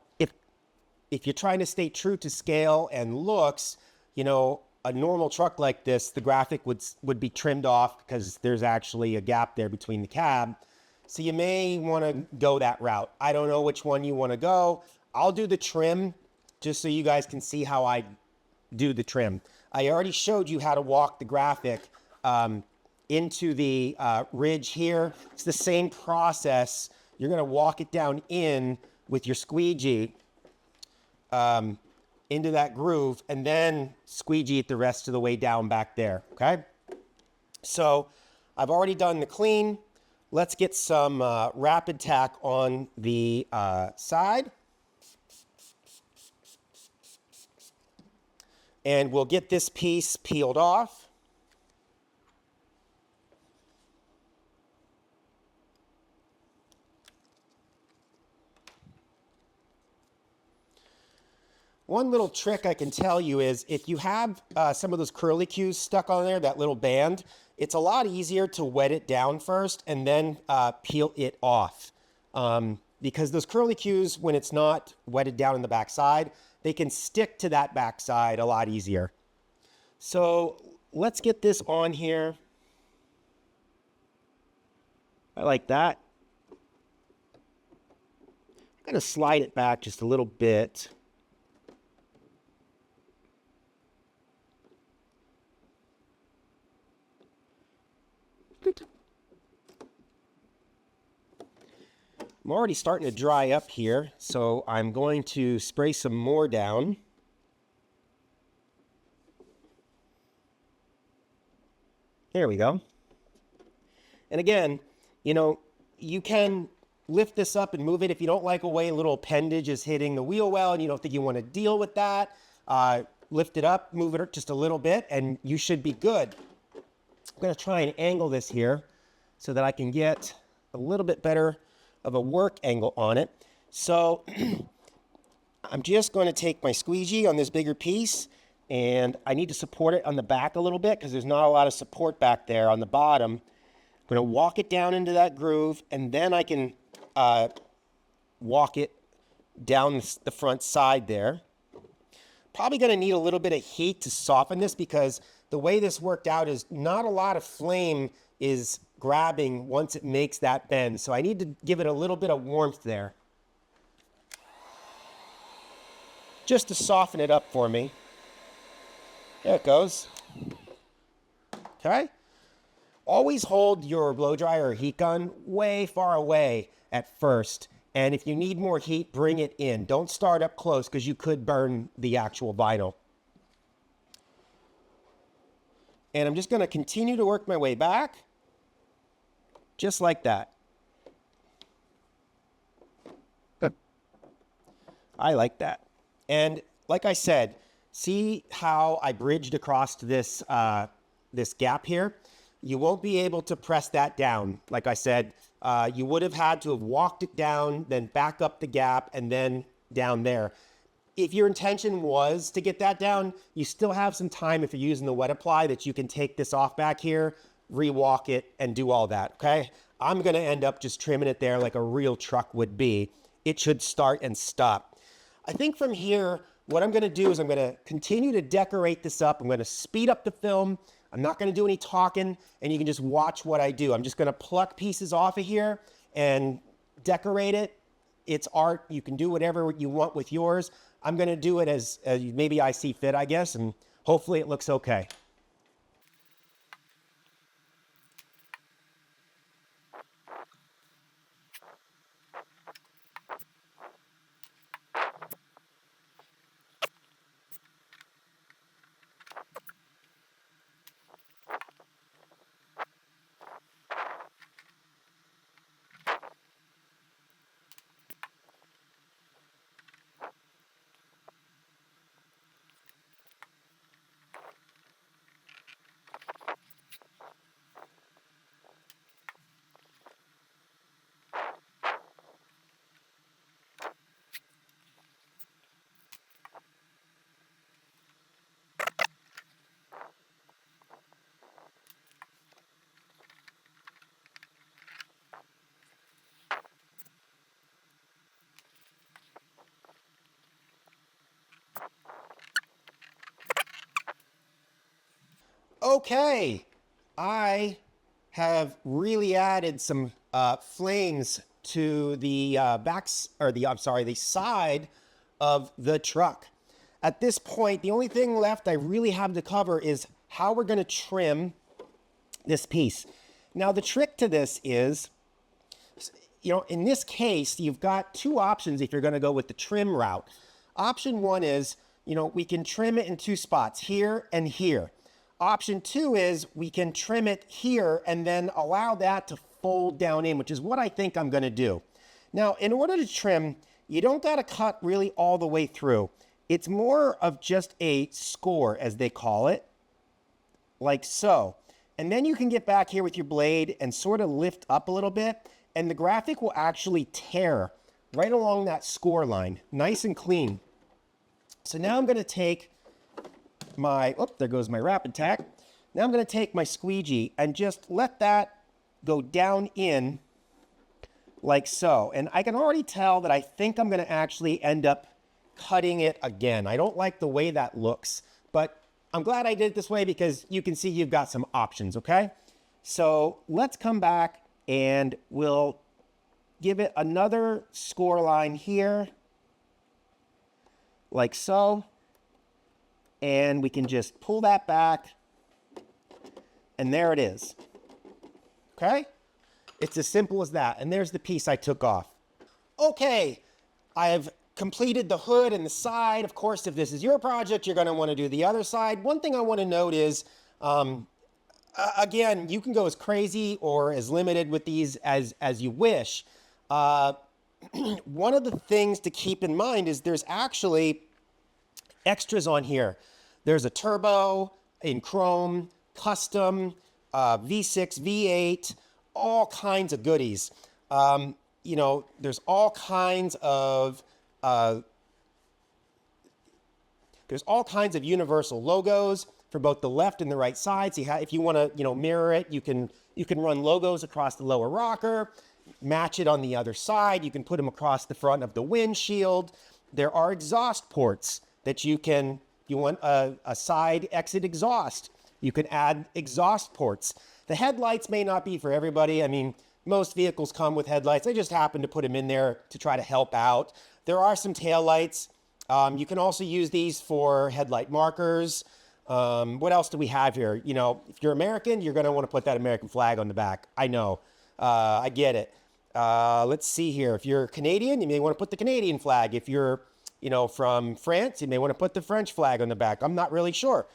if you're trying to stay true to scale and looks, you know, a normal truck like this, the graphic would be trimmed off because there's actually a gap there between the cab. So you may want to go that route. I don't know which one you want to go. I'll do the trim just so you guys can see how I do the trim. I already showed you how to walk the graphic into the ridge here. It's the same process. You're going to walk it down in with your squeegee into that groove and then squeegee it the rest of the way down back there, okay? So I've already done the clean. Let's get some rapid tack on the side. And we'll get this piece peeled off. One little trick I can tell you is if you have some of those curlicues stuck on there, that little band, it's a lot easier to wet it down first and then peel it off. Because those curlicues, when it's not wetted down in the backside, they can stick to that backside a lot easier. So let's get this on here. I like that. I'm going to slide it back just a little bit. I'm already starting to dry up here, so I'm going to spray some more down. There we go. And again, you know, you can lift this up and move it. If you don't like a way a little appendage is hitting the wheel well and you don't think you want to deal with that, lift it up, move it just a little bit, and you should be good. I'm going to try and angle this here so that I can get a little bit better of a work angle on it. So I'm just going to take my squeegee on this bigger piece, and I need to support it on the back a little bit because there's not a lot of support back there on the bottom. I'm going to walk it down into that groove, and then I can walk it down the front side there. Probably going to need a little bit of heat to soften this because the way this worked out is not a lot of flame is grabbing once it makes that bend. So I need to give it a little bit of warmth there, just to soften it up for me. There it goes. Okay. Always hold your blow dryer or heat gun way far away at first. And if you need more heat, bring it in. Don't start up close because you could burn the actual vinyl. And I'm just going to continue to work my way back. Just like that. I like that. And like I said, see how I bridged across this, this gap here? You won't be able to press that down. Like I said, you would have had to have walked it down, then back up the gap, and then down there. If your intention was to get that down, you still have some time if you're using the wet apply that you can take this off back here, rewalk it, and do all that, okay? I'm going to end up just trimming it there like a real truck would be. It should start and stop. I think from here, what I'm going to do is I'm going to continue to decorate this up. I'm going to speed up the film. I'm not going to do any talking, and you can just watch what I do. I'm just going to pluck pieces off of here and decorate it. It's art. You can do whatever you want with yours. I'm going to do it as maybe I see fit, I guess, and hopefully it looks okay. Okay, I have really added some flames to the the side of the truck. At this point, the only thing left I really have to cover is how we're going to trim this piece. Now, the trick to this is, you know, in this case, you've got two options if you're going to go with the trim route. Option one is, you know, we can trim it in two spots, here and here. Option two is we can trim it here and then allow that to fold down in, which is what I think I'm going to do. Now, in order to trim, you don't got to cut really all the way through. It's more of just a score, as they call it, like so. And then you can get back here with your blade and sort of lift up a little bit, and the graphic will actually tear right along that score line, nice and clean. So now I'm going to take my, oh, there goes my rapid tack. Now I'm going to take my squeegee and just let that go down in like so. And I can already tell that I think I'm going to actually end up cutting it again. I don't like the way that looks, but I'm glad I did it this way because you can see you've got some options, okay? So let's come back and we'll give it another score line here, like so. And we can just pull that back, and there it is, okay? It's as simple as that, and there's the piece I took off. Okay, I've completed the hood and the side. Of course, if this is your project, you're gonna wanna do the other side. One thing I wanna note is, again, you can go as crazy or as limited with these as you wish. One of the things to keep in mind is there's actually extras on here. There's a turbo in chrome, custom, V6, V8, all kinds of goodies. You know, there's all kinds of universal logos for both the left and the right sides. So if you want to, you know, mirror it, you can run logos across the lower rocker, match it on the other side. You can put them across the front of the windshield. There are exhaust ports that you can, if you want a side exit exhaust, you can add exhaust ports. The headlights may not be for everybody. I mean, most vehicles come with headlights. I just happen to put them in there to try to help out. There are some taillights. You can also use these for headlight markers. What else do we have here? You know, if you're American, you're going to want to put that American flag on the back. I know. I get it. Let's see here. If you're Canadian, you may want to put the Canadian flag. If you're, you know, from France, you may want to put the French flag on the back. I'm not really sure.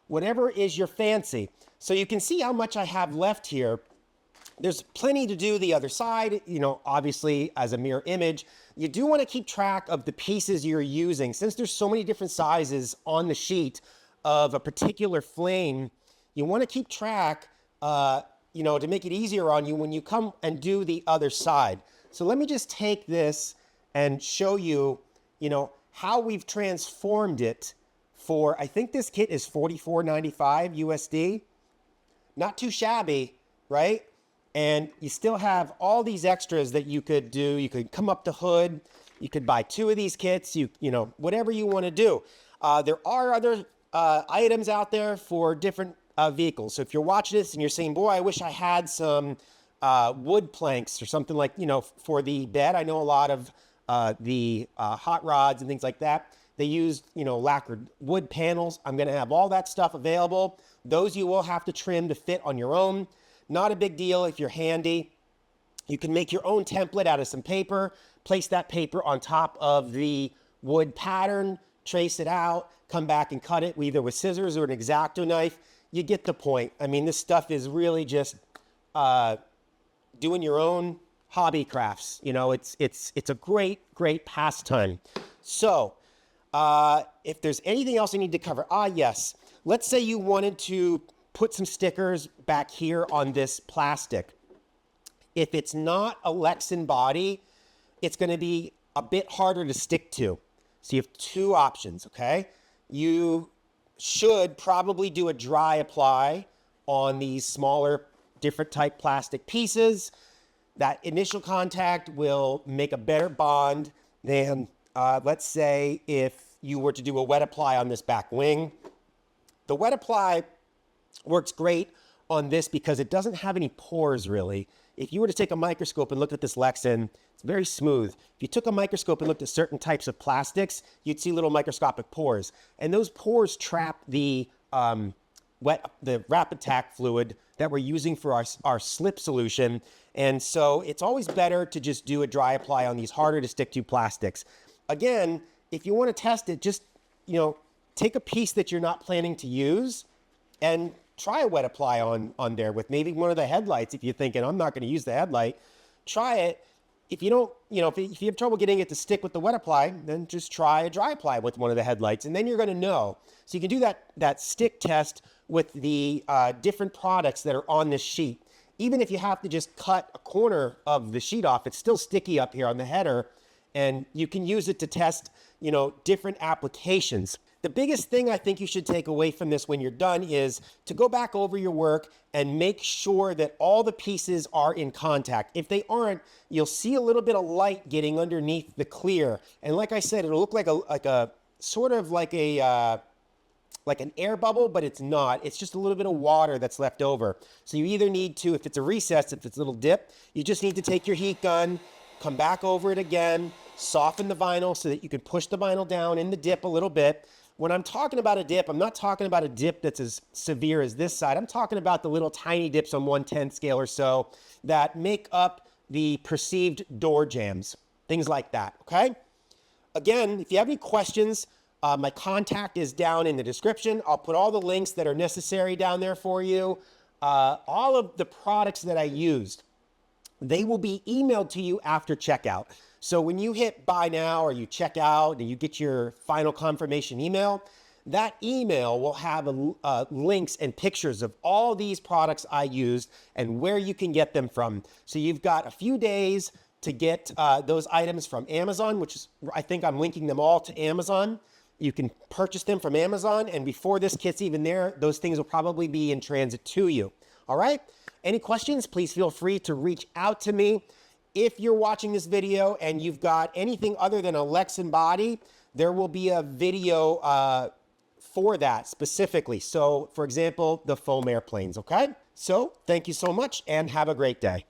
Whatever is your fancy. So you can see how much I have left here. There's plenty to do the other side, you know, obviously as a mirror image. You do want to keep track of the pieces you're using. Since there's so many different sizes on the sheet of a particular flame, you want to keep track, you know, to make it easier on you when you come and do the other side. So let me just take this and show you, you know, how we've transformed it for, I think this kit is $44.95 USD. Not too shabby, right? And you still have all these extras that you could do. You could come up to hood. You could buy 2 of these kits. You know, whatever you want to do. There are other items out there for different vehicles. So if you're watching this and you're saying, boy, I wish I had some wood planks or something like, you know, for the bed. I know a lot of the hot rods and things like that. They use, you know, lacquered wood panels. I'm going to have all that stuff available. Those you will have to trim to fit on your own. Not a big deal if you're handy. You can make your own template out of some paper, place that paper on top of the wood pattern, trace it out, come back and cut it either with scissors or an X-Acto knife. You get the point. I mean, this stuff is really just doing your own hobby crafts. You know, it's a great pastime. So if there's anything else I need to cover, yes. Let's say you wanted to put some stickers back here on this plastic. If it's not a Lexan body, it's going to be a bit harder to stick to. So you have 2 options, okay? You should probably do a dry apply on these smaller, different type plastic pieces. That initial contact will make a better bond than, let's say, if you were to do a wet apply on this back wing. The wet apply works great on this because it doesn't have any pores really. If you were to take a microscope and look at this Lexan, it's very smooth. If you took a microscope and looked at certain types of plastics, you'd see little microscopic pores. And those pores trap the rapid tack fluid that we're using for our slip solution. And so it's always better to just do a dry apply on these harder to stick to plastics. Again, if you want to test it, just, you know, take a piece that you're not planning to use and try a wet apply on there with maybe one of the headlights. If you're thinking, I'm not going to use the headlight, try it. If you don't, if you have trouble getting it to stick with the wet apply, then just try a dry apply with one of the headlights, and then you're going to know. So you can do that stick test with the different products that are on this sheet. Even if you have to just cut a corner of the sheet off, it's still sticky up here on the header, and you can use it to test, different applications. The biggest thing I think you should take away from this when you're done is to go back over your work and make sure that all the pieces are in contact. If they aren't, you'll see a little bit of light getting underneath the clear. And like I said, it'll look like a sort of like an air bubble, but it's not. It's just a little bit of water that's left over. So you either need to, if it's a recess, if it's a little dip, you just need to take your heat gun, come back over it again, soften the vinyl so that you can push the vinyl down in the dip a little bit. When I'm talking about a dip, I'm not talking about a dip that's as severe as this side. I'm talking about the little tiny dips on 1/10 scale or so that make up the perceived door jams, things like that, okay? Again, if you have any questions, my contact is down in the description. I'll put all the links that are necessary down there for you. All of the products that I used, they will be emailed to you after checkout. So when you hit buy now or you check out and you get your final confirmation email, that email will have links and pictures of all these products I used and where you can get them from. So you've got a few days to get those items from Amazon, which is, I think I'm linking them all to Amazon. You can purchase them from Amazon, and before this kit's even there, those things will probably be in transit to you. All right? Any questions, please feel free to reach out to me. If you're watching this video and you've got anything other than a Lexan body, there will be a video for that specifically. So, for example, the foam airplanes, okay? So, thank you so much and have a great day.